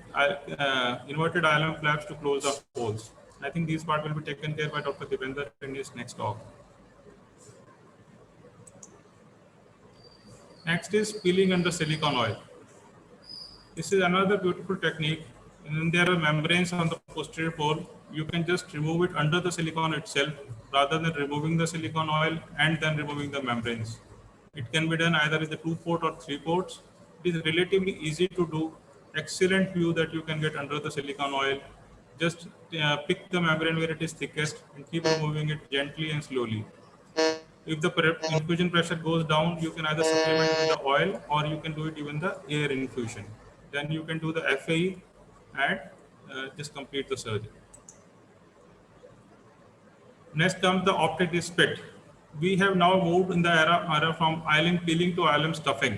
inverted ILM flaps to close the holes. I think these part will be taken care by Dr. Dipender in his next talk. Next is peeling under silicone oil. This is another beautiful technique. And there are membranes on the posterior pole. You can just remove it under the silicone itself rather than removing the silicone oil and then removing the membranes. It can be done either with the 2-port or 3 ports. It is relatively easy to do. Excellent view that you can get under the silicone oil. Just pick the membrane where it is thickest and keep removing it gently and slowly. If the infusion pressure goes down, you can either supplement with the oil or you can do it even the air infusion. Then you can do the FAE and just complete the surgery. Next comes the optic disc pit. We have now moved in the era from ILM peeling to ILM stuffing.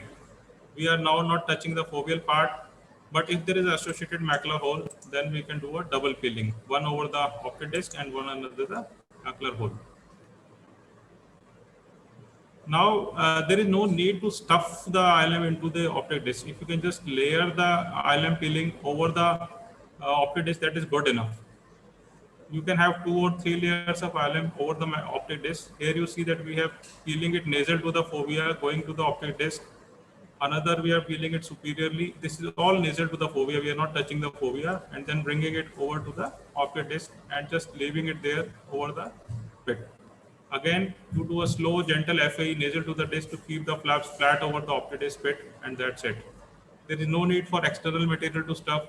We are now not touching the foveal part, but if there is associated macular hole, then we can do a double peeling, one over the optic disc and one under the macular hole. Now, there is no need to stuff the ILM into the optic disc. If you can just layer the ILM peeling over the optic disc, that is good enough. You can have 2 or 3 layers of ILM over the optic disc. Here you see that we have peeling it nasal to the fovea, going to the optic disc. Another, we are peeling it superiorly. This is all nasal to the fovea. We are not touching the fovea, and then bringing it over to the optic disc and just leaving it there over the pit. Again, you do a slow, gentle FAE nasal to the disc to keep the flaps flat over the optic disc pit, and that's it. There is no need for external material to stuff.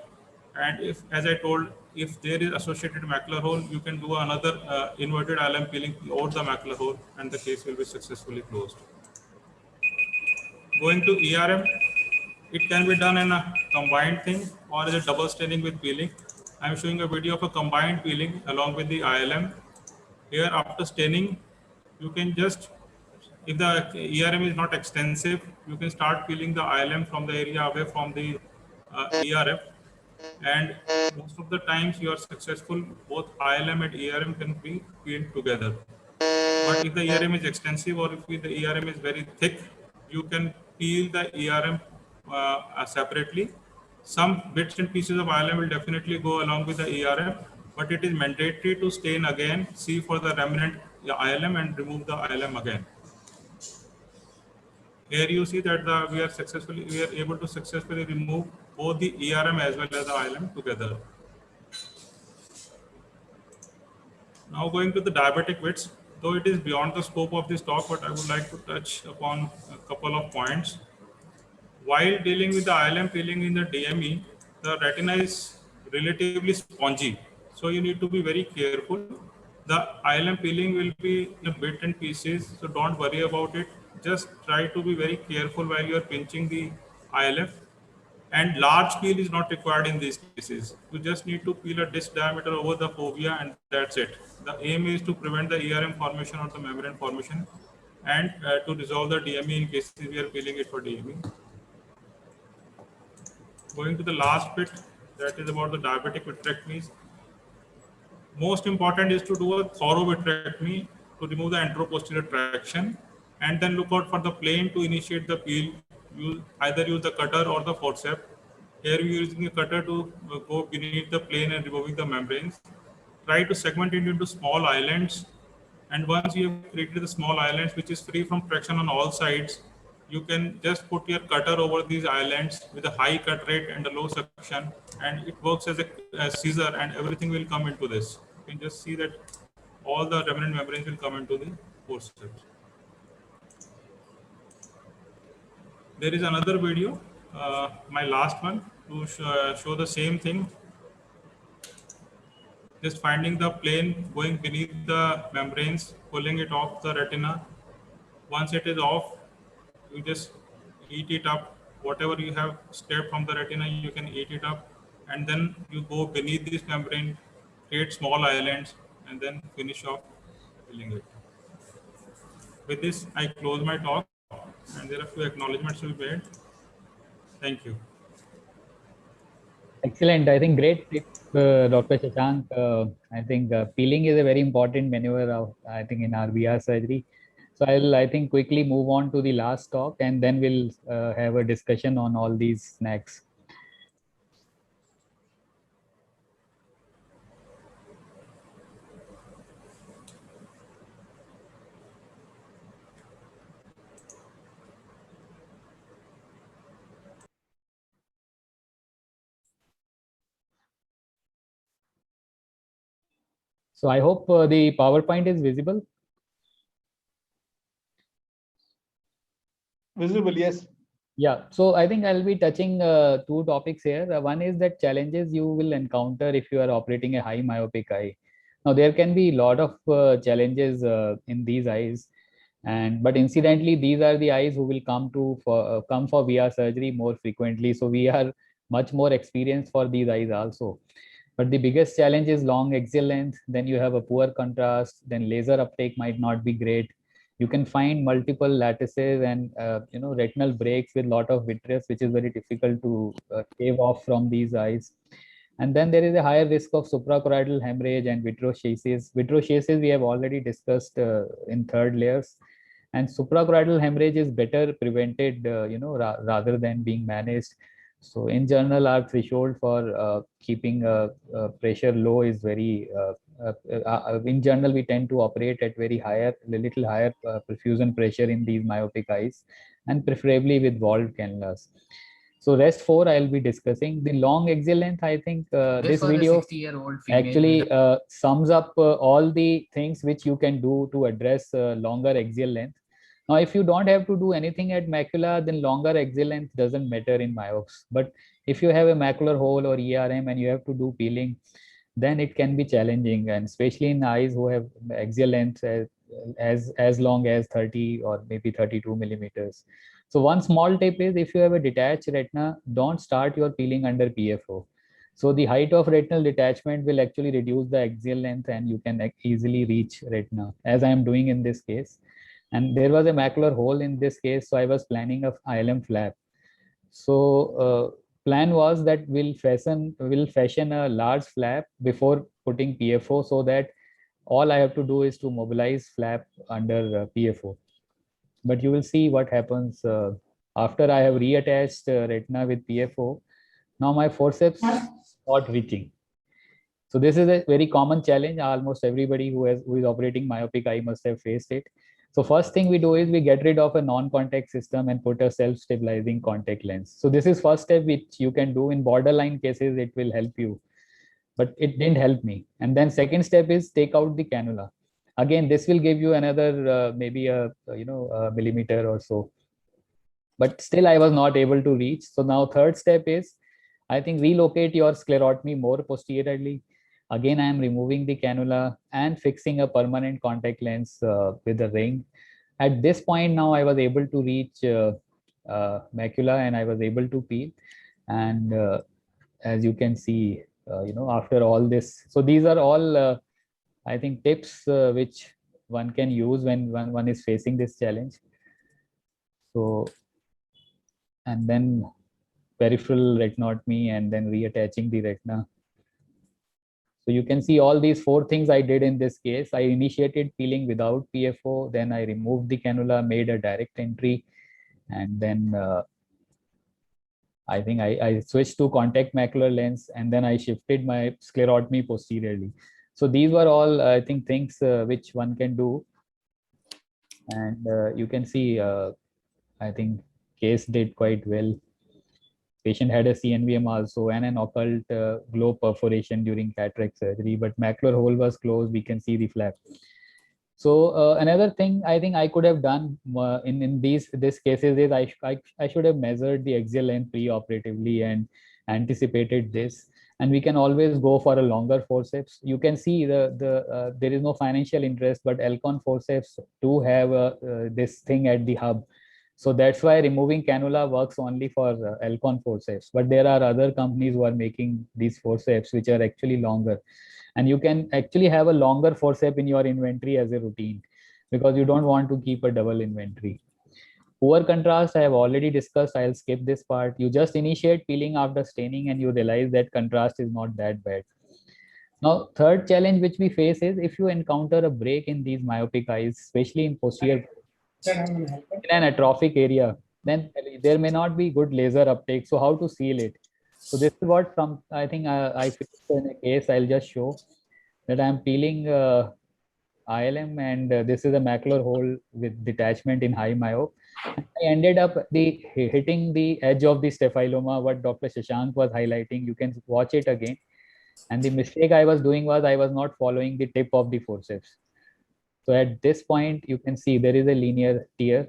And if, as I told, if there is associated macular hole, you can do another inverted ILM peeling over the macular hole, and the case will be successfully closed. Going to ERM, it can be done in a combined thing or as a double staining with peeling. I'm showing a video of a combined peeling along with the ILM. Here, after staining, you can just, if the ERM is not extensive, you can start peeling the ILM from the area away from the ERM. And most of the times you are successful, both ILM and ERM can be peeled together. But if the ERM is extensive or if the ERM is very thick, you can peel the ERM separately. Some bits and pieces of ILM will definitely go along with the ERM, but it is mandatory to stain again, see for the remnant ILM and remove the ILM again. Here you see that we are able to successfully remove both the ERM as well as the ILM together. Now going to the diabetic widths, though it is beyond the scope of this talk, but I would like to touch upon a couple of points. While dealing with the ILM peeling in the DME, the retina is relatively spongy, so you need to be very careful. The ILM peeling will be in bit and pieces, so don't worry about it. Just try to be very careful while you are pinching the ILM. And large peel is not required in these cases. You just need to peel a disc diameter over the fovea and that's it. The aim is to prevent the ERM formation or the membrane formation and to resolve the DME in cases we are peeling it for DME. Going to the last bit, that is about the diabetic vitrectomies. Most important is to do a thorough vitrectomy to remove the anteroposterior traction and then look out for the plane to initiate the peel. You either use the cutter or the forceps. Here we are using a cutter to go beneath the plane and removing the membranes. Try to segment it into small islands. And once you have created the small islands, which is free from traction on all sides, you can just put your cutter over these islands with a high cut rate and a low suction, and it works as a scissor and everything will come into this. You can just see that all the remnant membranes will come into the forceps. There is another video, my last one, to show the same thing. Just finding the plane, going beneath the membranes, pulling it off the retina. Once it is off, you just eat it up. Whatever you have scraped from the retina, you can eat it up, and then you go beneath this membrane, create small islands, and then finish off filling it. With this, I close my talk, and there are a few acknowledgements to be made. Thank you. Excellent. I think great tip, Dr. Shashank. I think peeling is a very important maneuver of, I think, in our VR surgery. So I think, quickly move on to the last talk, and then we'll have a discussion on all these snacks. So I hope the PowerPoint is visible. Visible, yes. Yeah, so I think I'll be touching two topics here. One is that challenges you will encounter if you are operating a high myopic eye. Now, there can be a lot of challenges in these eyes, but incidentally, these are the eyes who will come for VR surgery more frequently. So we are much more experienced for these eyes also. But the biggest challenge is long axial length. Then you have a poor contrast. Then laser uptake might not be great. You can find multiple lattices and retinal breaks with lot of vitreous, which is very difficult to shave off from these eyes. And then there is a higher risk of suprachoroidal hemorrhage and vitrochasis. Vitrochasis we have already discussed in third layers, and suprachoroidal hemorrhage is better prevented, rather than being managed. So in general, our threshold for keeping pressure low is very, in general, we tend to operate at little higher perfusion pressure in these myopic eyes, and preferably with walled cannulas. So rest 4 I'll be discussing. The long axial length, I think this video actually sums up all the things which you can do to address longer axial length. Now, if you don't have to do anything at macula, then longer axial length doesn't matter in myopes. But if you have a macular hole or ERM and you have to do peeling, then it can be challenging, and especially in eyes who have axial length as long as 30 or maybe 32 millimeters. So one small tip is, if you have a detached retina, don't start your peeling under PFO. So the height of retinal detachment will actually reduce the axial length, and you can easily reach retina, as I am doing in this case. And there was a macular hole in this case, so I was planning a ILM flap. So plan was that we'll fashion a large flap before putting PFO, so that all I have to do is to mobilize flap under PFO. But you will see what happens after I have reattached retina with PFO. Now my forceps not reaching. So this is a very common challenge. Almost everybody who is operating myopic eye must have faced it. So first thing we do is we get rid of a non-contact system and put a self-stabilizing contact lens. So this is first step which you can do. In borderline cases, it will help you, but it didn't help me. And then second step is take out the cannula. Again, this will give you another maybe a millimeter or so, but still I was not able to reach. So now third step is, I think, relocate your sclerotomy more posteriorly. Again, I am removing the cannula and fixing a permanent contact lens with a ring. At this point now, I was able to reach macula, and I was able to peel. And as you can see, after all this, so these are all, I think, tips which one can use when one is facing this challenge. So, and then peripheral retinotomy, and then reattaching the retina. So you can see all these 4 things I did in this case. I initiated peeling without PFO, then I removed the cannula, made a direct entry, and then I think I switched to contact macular lens, and then I shifted my sclerotomy posteriorly. So these were all, I think, things which one can do. And you can see, I think, case did quite well. Patient had a CNVM also and an occult globe perforation during cataract surgery, but macular hole was closed. We can see the flap. So another thing I think I could have done in these cases is I should have measured the axial length pre-operatively and anticipated this. And we can always go for a longer forceps. You can see there is no financial interest, but Alcon forceps do have this thing at the hub. So that's why removing cannula works only for Alcon forceps. But there are other companies who are making these forceps which are actually longer. And you can actually have a longer forceps in your inventory as a routine, because you don't want to keep a double inventory. Poor contrast, I have already discussed. I'll skip this part. You just initiate peeling after staining and you realize that contrast is not that bad. Now, third challenge which we face is if you encounter a break in these myopic eyes, especially in posterior Sir, I'm going to help you. in an atrophic area, then there may not be good laser uptake. So how to seal it? So this is what I think I faced in a case. I'll just show that I'm peeling ILM, and this is a macular hole with detachment in high myope. I ended up hitting the edge of the staphyloma, what Dr. Shashank was highlighting. You can watch it again. And the mistake I was doing was I was not following the tip of the forceps. So at this point, you can see there is a linear tear.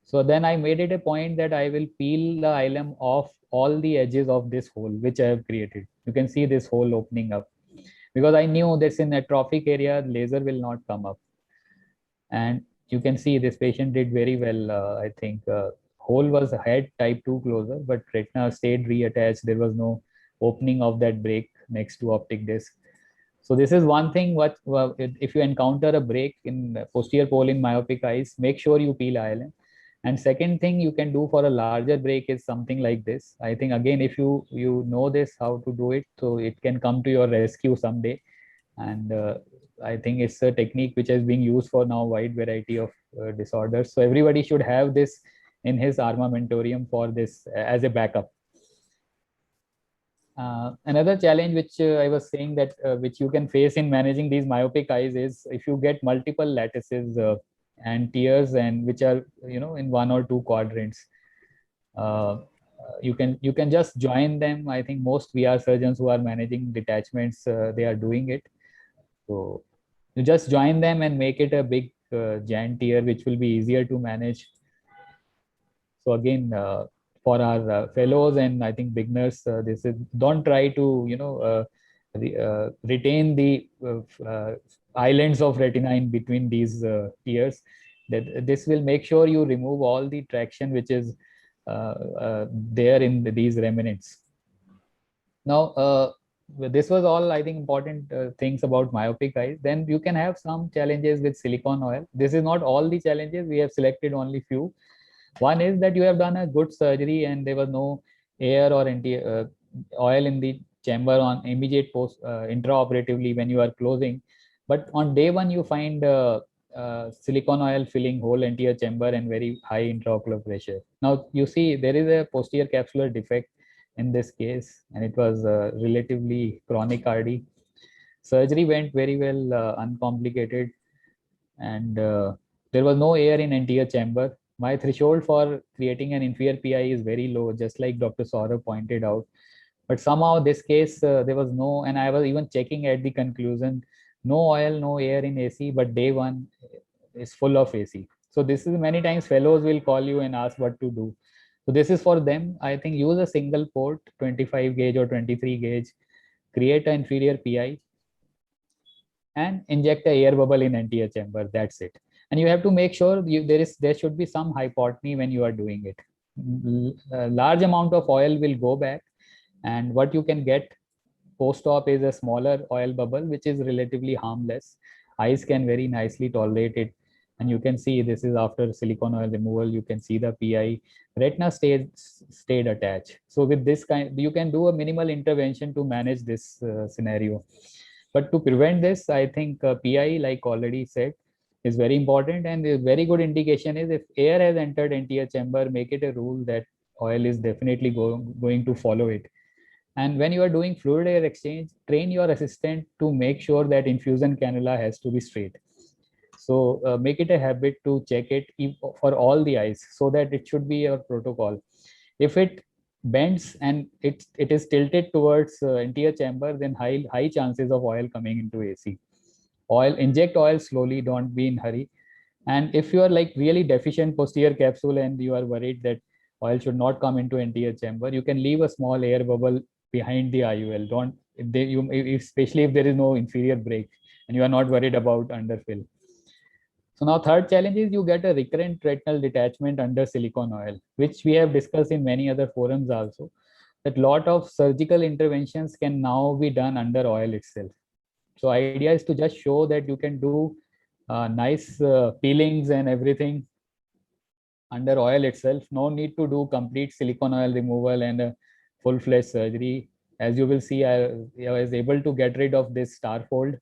So then I made it a point that I will peel the ILM off all the edges of this hole, which I have created. You can see this hole opening up, because I knew this in atrophic area, laser will not come up. And you can see this patient did very well. I think hole was had type 2 closure, but retina stayed reattached. There was no opening of that break next to optic disc. So this is one thing. What if you encounter a break in posterior pole in myopic eyes, make sure you peel ILM. And second thing you can do for a larger break is something like this. I think again, if you know this how to do it, so it can come to your rescue someday. And I think it's a technique which is being used for now wide variety of disorders. So everybody should have this in his armamentarium for this as a backup. Another challenge which I was saying that which you can face in managing these myopic eyes is if you get multiple lattices and tears, and which are in one or two quadrants. You can just join them. I think most VR surgeons who are managing detachments, they are doing it. So you just join them and make it a big giant tear, which will be easier to manage. So again, for our fellows and I think beginners, this is, don't try to retain the islands of retina in between these tears. That this will make sure you remove all the traction which is there in these remnants. Now, this was all I think important things about myopic eyes. Then you can have some challenges with silicone oil. This is not all the challenges. We have selected only few. One is that you have done a good surgery and there was no air or oil in the chamber on immediate post intraoperatively when you are closing. But on day one, you find silicone oil filling whole anterior chamber and very high intraocular pressure. Now you see there is a posterior capsular defect in this case, and it was relatively chronic RD. Surgery went very well, uncomplicated, and there was no air in anterior chamber. My threshold for creating an inferior PI is very low, just like Dr. Saurabh pointed out. But somehow this case, there was no, and I was even checking at the conclusion, no oil, no air in AC, but day one is full of AC. So this is many times fellows will call you and ask what to do. So this is for them. I think use a single port, 25 gauge or 23 gauge, create an inferior PI and inject a air bubble in anterior chamber. That's it. And you have to make sure there should be some hypotony when you are doing it. A large amount of oil will go back, and what you can get post-op is a smaller oil bubble, which is relatively harmless. Eyes can very nicely tolerate it. And you can see this is after silicone oil removal. You can see the PI. Retina stayed attached. So with this kind, you can do a minimal intervention to manage this scenario. But to prevent this, I think PI, like already said, is very important. And a very good indication is if air has entered anterior chamber, make it a rule that oil is definitely going to follow it. And when you are doing fluid air exchange, train your assistant to make sure that infusion cannula has to be straight. So make it a habit to check it for all the eyes, so that it should be your protocol. If it bends and it is tilted towards anterior chamber, then high chances of oil coming into AC. Inject oil slowly, don't be in hurry. And if you are like really deficient posterior capsule and you are worried that oil should not come into anterior chamber, you can leave a small air bubble behind the IUL. Especially if there is no inferior break and you are not worried about underfill. So So now third challenge is you get a recurrent retinal detachment under silicone oil, which we have discussed in many other forums also, that lot of surgical interventions can now be done under oil itself. So idea is to just show that you can do nice peelings and everything under oil itself. No need to do complete silicone oil removal and full-fledged surgery. As you will see, I was able to get rid of this star fold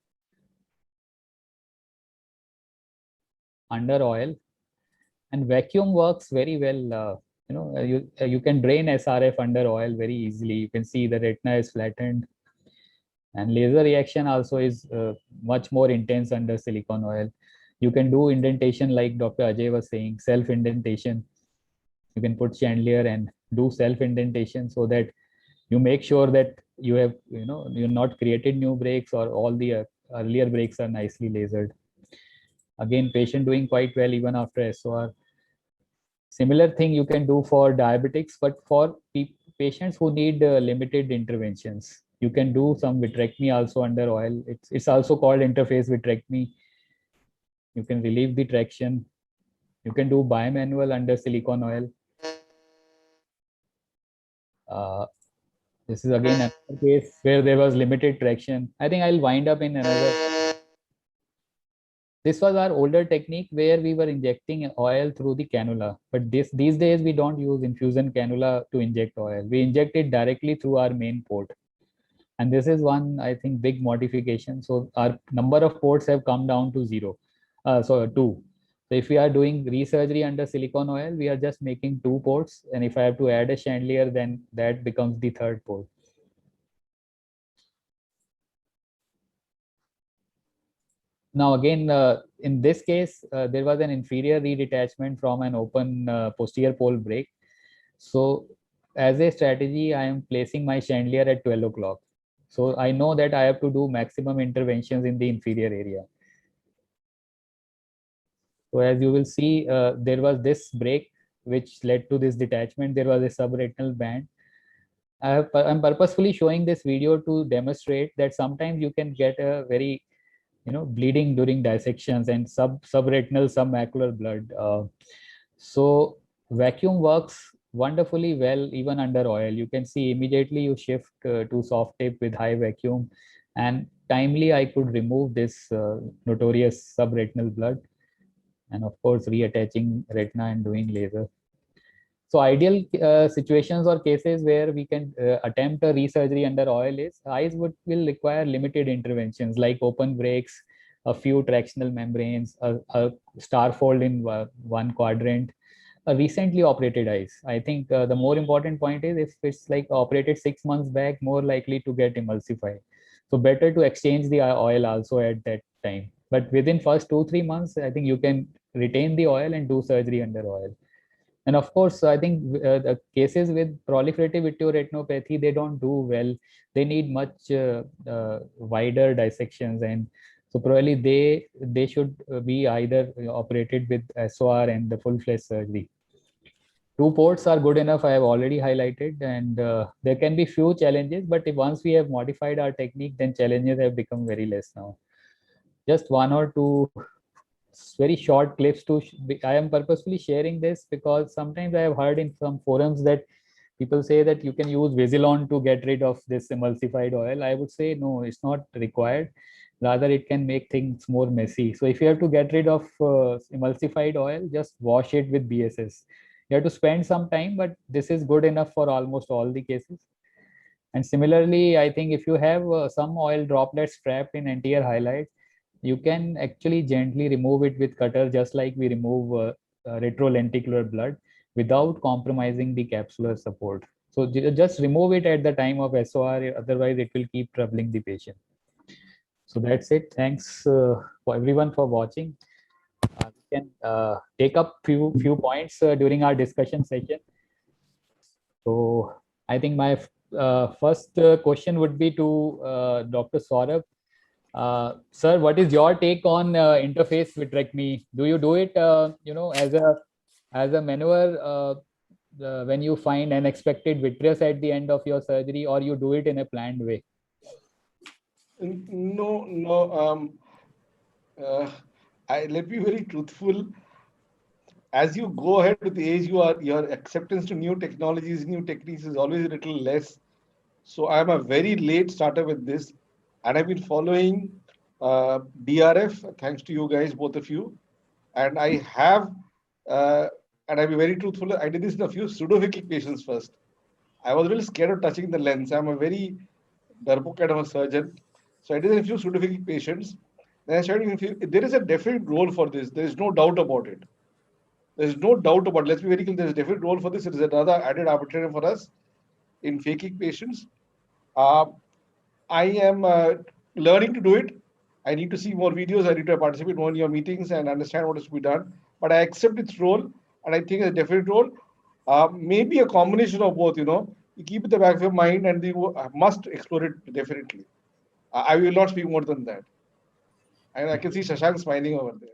under oil, and vacuum works very well. You can drain SRF under oil very easily. You can see the retina is flattened, and laser reaction also is much more intense under silicone oil. You can do indentation like Dr. Ajay was saying, self indentation. You can put chandelier and do self indentation so that you make sure that you have, you're not created new breaks, or all the earlier breaks are nicely lasered. Again, patient doing quite well even after SOR. Similar thing you can do for diabetics, but for patients who need limited interventions, you can do some vitrectomy also under oil. It's also called interface vitrectomy. You can relieve the traction. You can do bimanual under silicone oil. This is again another case where there was limited traction. I think I'll wind up in another. This was our older technique where we were injecting oil through the cannula. But these days we don't use infusion cannula to inject oil. We inject it directly through our main port. And this is one, I think, big modification. So our number of ports have come down to 2. So if we are doing resurgery under silicone oil, we are just making 2 ports. And if I have to add a chandelier, then that becomes the 3rd port. Now again, in this case, there was an inferior redetachment from an open posterior pole break. So as a strategy, I am placing my chandelier at 12 o'clock. So I know that I have to do maximum interventions in the inferior area. So as you will see, there was this break which led to this detachment. There was a subretinal band. I'm purposefully showing this video to demonstrate that sometimes you can get a very bleeding during dissections and subretinal submacular blood. So vacuum works wonderfully well even under oil. You can see immediately you shift to soft tape with high vacuum, and timely I could remove this notorious subretinal blood, and of course reattaching retina and doing laser. So ideal situations or cases where we can attempt a resurgery under oil is eyes will require limited interventions like open breaks, a few tractional membranes, a star fold in one quadrant, a recently operated eyes. I think the more important point is if it's like operated 6 months back, more likely to get emulsified. So better to exchange the oil also at that time. But within first 2-3 months, I think you can retain the oil and do surgery under oil. And of course, I think the cases with proliferative vitreoretinopathy, they don't do well. They need much wider dissections, and so probably they should be either operated with SOR and the full-fledged surgery. 2 ports are good enough, I have already highlighted, and there can be few challenges, but if once we have modified our technique, then challenges have become very less now. Just 1 or 2 very short clips I am purposefully sharing this because sometimes I have heard in some forums that people say that you can use Visilon to get rid of this emulsified oil. I would say no, it's not required. Rather, it can make things more messy. So if you have to get rid of emulsified oil, just wash it with BSS. You have to spend some time, but this is good enough for almost all the cases. And similarly, I think if you have some oil droplets trapped in anterior highlight, you can actually gently remove it with cutter, just like we remove retrolenticular blood without compromising the capsular support. So just remove it at the time of SOR, otherwise it will keep troubling the patient. So that's it. Thanks for everyone for watching. We can take up few points during our discussion session. So I think my first question would be to Dr. Saurabh. Sir, what is your take on interface vitrectomy? Do you do it, as a maneuver when you find unexpected vitreous at the end of your surgery, or you do it in a planned way? No. let me be very truthful. As you go ahead with age, your acceptance to new technologies, new techniques is always a little less. So I'm a very late starter with this, and I've been following DRF thanks to you guys, both of you. And I have, uh, and I'll be very truthful. I did this in a few pseudophakic patients first. I was really scared of touching the lens. I'm a very darbo kind of a surgeon. So I did a few pseudophakic patients. Then I started thinking, there is a definite role for this. There is no doubt about it. There is no doubt about it. Let's be very clear. There is a definite role for this. It is another added arbitrator for us in faking patients. Uh, I am learning to do it. I need to see more videos. I need to participate more in your meetings and understand what is to be done. But I accept its role, and I think it's a definite role. Maybe a combination of both. You keep it in the back of your mind, and you must explore it definitely. I will not speak more than that. And I can see Shashank smiling over there.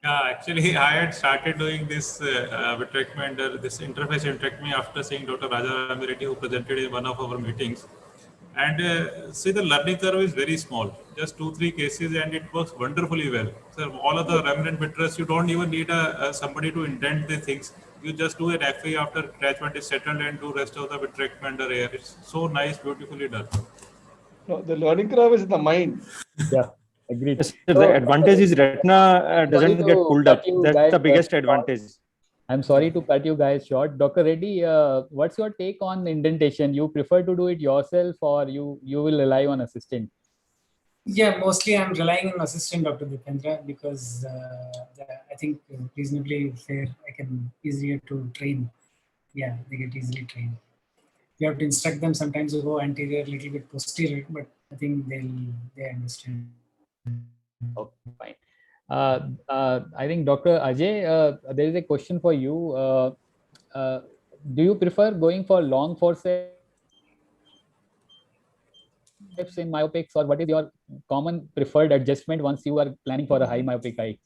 Yeah, actually, I had started doing this vitrectomy and this interface vitrectomy after seeing Dr. Raja Ramireti, who presented in one of our meetings. And see, the learning curve is very small, just 2-3 cases, and it works wonderfully well. So all of the remnant vitreous, you don't even need somebody to indent the things. You just do an FE after attachment is settled and do rest of the vitrectomy under air. It's so nice, beautifully done. No, the learning curve is in the mind. Yeah, agreed. Yes, sir, the advantage is retina doesn't get pulled up. That's the biggest advantage. I'm sorry to cut you guys short. Dr. Reddy, what's your take on indentation? You prefer to do it yourself, or you will rely on assistant? Yeah, mostly I'm relying on assistant Dr. Dipendra because I think reasonably fair. I can easier to train. Yeah, they get easily trained. You have to instruct them sometimes to go anterior, little bit posterior, but I think they understand. Okay, fine. I think Dr. Ajay, there is a question for you. Do you prefer going for long forceps in myopics, or what is your common preferred adjustment once you are planning for a high myopic eye?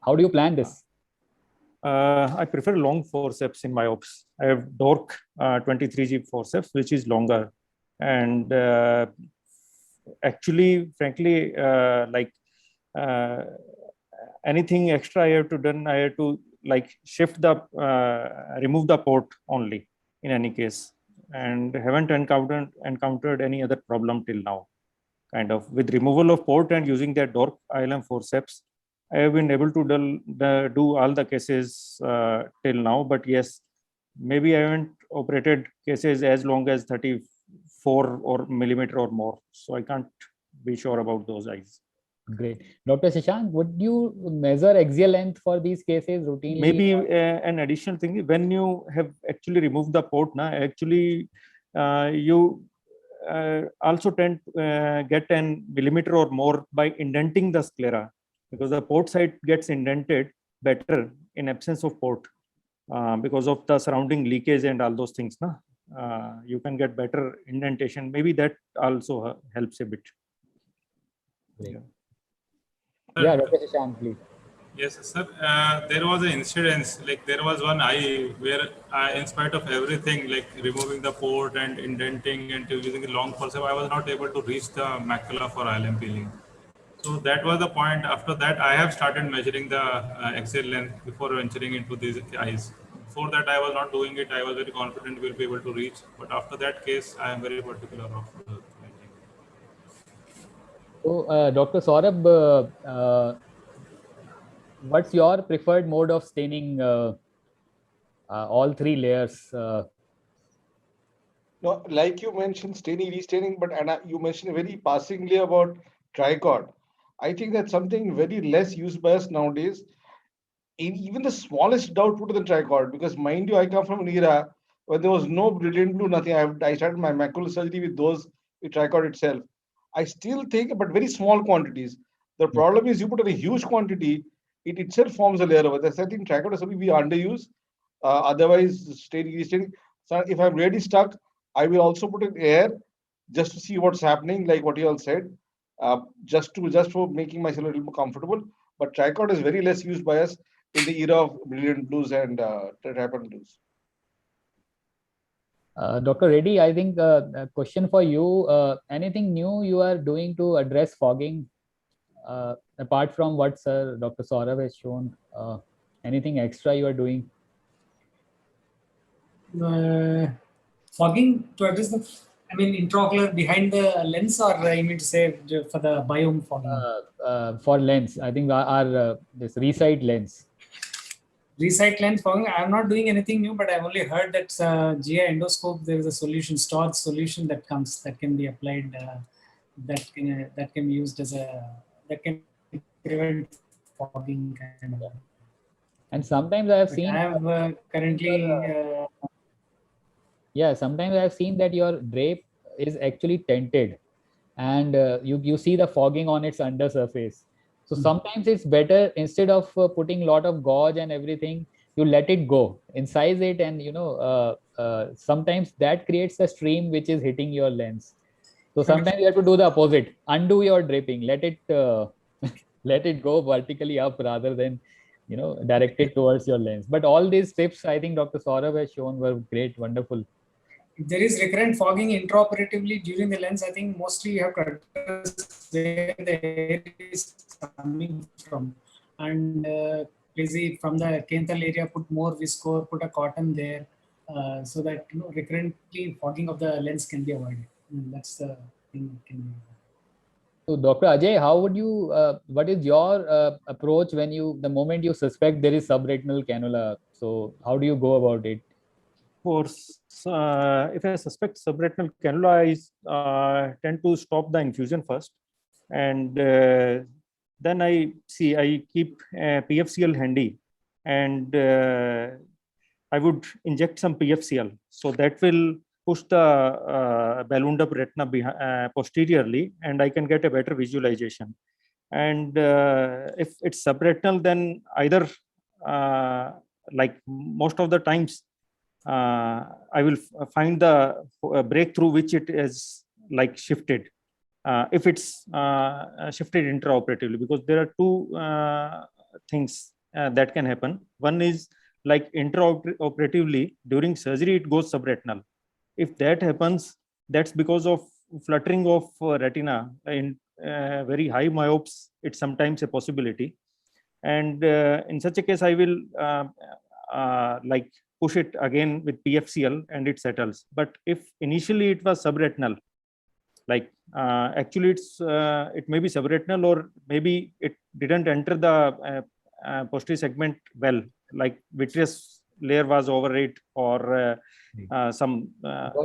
How do you plan this? I prefer long forceps in myopes. I have DORC 23G forceps, which is longer. And actually, frankly, anything extra I have to done, I have to shift the, remove the port only in any case. And haven't encountered any other problem till now. Kind of with removal of port and using that DORC ILM forceps, I have been able to do all the cases till now. But yes, maybe I haven't operated cases as long as 34 or millimeter or more. So I can't be sure about those eyes. Great. Dr. Shashank, would you measure axial length for these cases routinely? Maybe an additional thing, when you have actually removed the port, actually you also tend to get an millimeter or more by indenting the sclera, because the port site gets indented better in absence of port because of the surrounding leakage and all those things. You can get better indentation. Maybe that also helps a bit. Yeah, Dr. Shashank, please. Yes, sir. There was an incident, like there was one eye where in spite of everything, like removing the port and indenting and using the long forceps, I was not able to reach the macula for ILM peeling. So that was the point. After that, I have started measuring the axial length before venturing into these eyes. Before that, I was not doing it. I was very confident we'll be able to reach. But after that case, I am very particular of measuring. So, Dr. Saurabh, what's your preferred mode of staining all 3 layers? No, like you mentioned, staining, restaining, but you mentioned very passingly about tricot. I think that's something very less used by us nowadays. In even the smallest doubt put in the tricot, because mind you, I come from an era when there was no brilliant blue, nothing. I started my macular surgery with those, with tricot itself. I still think, but very small quantities. The problem is you put in a huge quantity, it itself forms a layer over there. So I think tricot is something we underuse. Otherwise, staining, restaining. So if I'm really stuck, I will also put in air just to see what's happening, like what you all said, just for making myself a little more comfortable. But tricot is very less used by us in the era of brilliant blues and triple blues. Dr. Reddy, I think a question for you. Anything new you are doing to address fogging? apart from what Sir Dr. Saurav has shown, anything extra you are doing? Fogging to address the, I mean, intraocular behind the lens, or you mean to say for the biome fogging? For lens, I think our this ReSight lens. ReSight lens fogging, I'm not doing anything new, but I've only heard that GI endoscope, there is a solution, stored solution that comes, that can be applied, that can be used as that can prevent fogging kind of. And sometimes I have But seen. I have currently. Yeah, sometimes I have seen that your drape is actually tinted, and you see the fogging on its undersurface. So sometimes it's better, instead of putting a lot of gauge and everything, you let it go, incise it, and sometimes that creates a stream which is hitting your lens. So sometimes you have to do the opposite, undo your draping, let it let it go vertically up rather than directed towards your lens. But all these tips, I think Dr. Saurav has shown, were great, wonderful. If there is recurrent fogging intraoperatively during the lens, I think mostly you have to address where the air is coming from, and basically from the canthal area, put more viscose, put a cotton there, so that recurrently fogging of the lens can be avoided. That's the thing. So, Dr. Ajay, how would you? What is your approach when the moment you suspect there is subretinal cannula? So, how do you go about it? If I suspect subretinal cannula, I tend to stop the infusion first, and then I keep PFCL handy, and I would inject some PFCL, so that will push the ballooned up retina posteriorly, and I can get a better visualization. And if it's subretinal, then either like most of the times, I will find the breakthrough which it is like shifted. If it's shifted intraoperatively, because there are two things that can happen. One is like intraoperatively during surgery, it goes subretinal. If that happens, that's because of fluttering of retina. In very high myopes, it's sometimes a possibility. And in such a case, I will like push it again with PFCL and it settles. But if initially it was subretinal, like actually it may be subretinal, or maybe it didn't enter the posterior segment well, like vitreous layer was over it, or some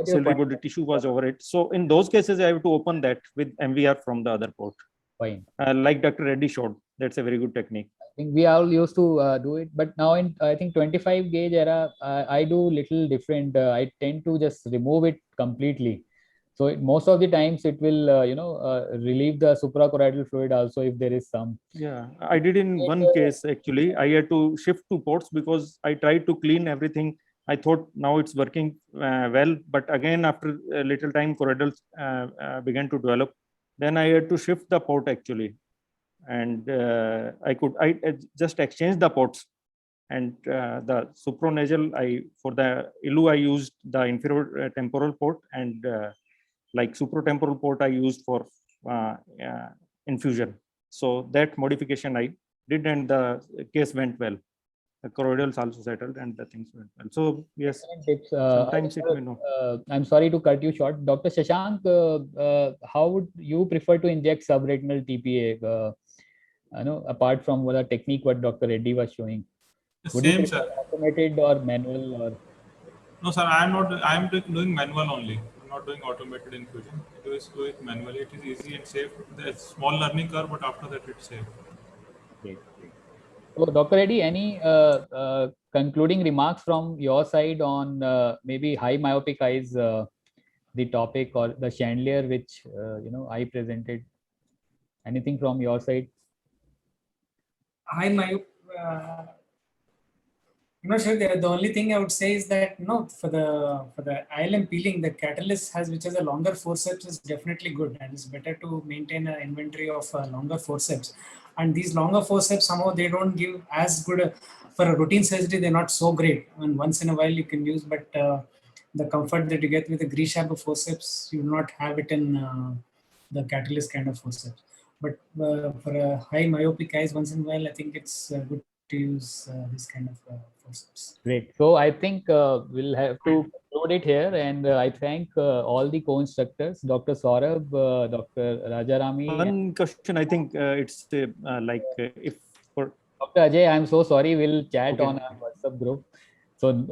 ciliary body tissue was over it. So in those cases, I have to open that with MVR from the other port. Fine. Like Dr. Reddy showed, that's a very good technique. I think we all used to do it, but now in I think 25 gauge era, I do little different. I tend to just remove it completely. So most of the times it will, relieve the suprachoroidal fluid also if there is some. Yeah, I did in one case actually. I had to shift two ports because I tried to clean everything. I thought now it's working well, but again after a little time, choroidals began to develop. Then I had to shift the port actually, and I just exchanged the ports. And the supranasal, for the ILU I used the inferior temporal port, and like supratemporal port I used for infusion. So that modification I did, and the case went well. The choroidals also settled and the things went well. So yes, tips. Sometimes it may not. I'm sorry to cut you short. Dr. Shashank, how would you prefer to inject subretinal TPA? Apart from the technique what Dr. Reddy was showing. Would you Same, prefer sir. automated or manual? Or No, sir, I am not. I am doing manual only. I'm not doing automated infusion. I do it manually. It is easy and safe. There's small learning curve, but after that, it's safe. Okay. So, Dr. Reddy, any concluding remarks from your side on maybe high myopic eyes, the topic, or the chandelier which I presented? Anything from your side? High myop. I'm not sure. The only thing I would say is that for the ILM peeling, the catalyst which has a longer forceps is definitely good, and it's better to maintain an inventory of longer forceps. And these longer forceps, somehow they don't give as good for a routine surgery. They're not so great. And once in a while you can use, but the comfort that you get with the Grishaber forceps, you will not have it in the catalyst kind of forceps. But for a high myopic eyes, once in a while, I think it's good to use this kind of forceps. Great. So I think we'll have to conclude it here. And I thank all the co-instructors, Dr. Saurabh, Dr. Rajarami, and One question, I think it's if for Dr. Ajay. I'm so sorry. We'll chat Okay. on our WhatsApp group. So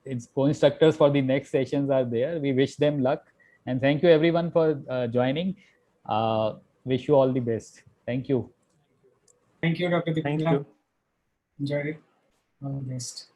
it's co-instructors for the next sessions are there. We wish them luck. And thank you everyone for joining. Wish you all the best. Thank you. Thank you, Dr. Thank Dipala. you. Enjoyed it. All the best.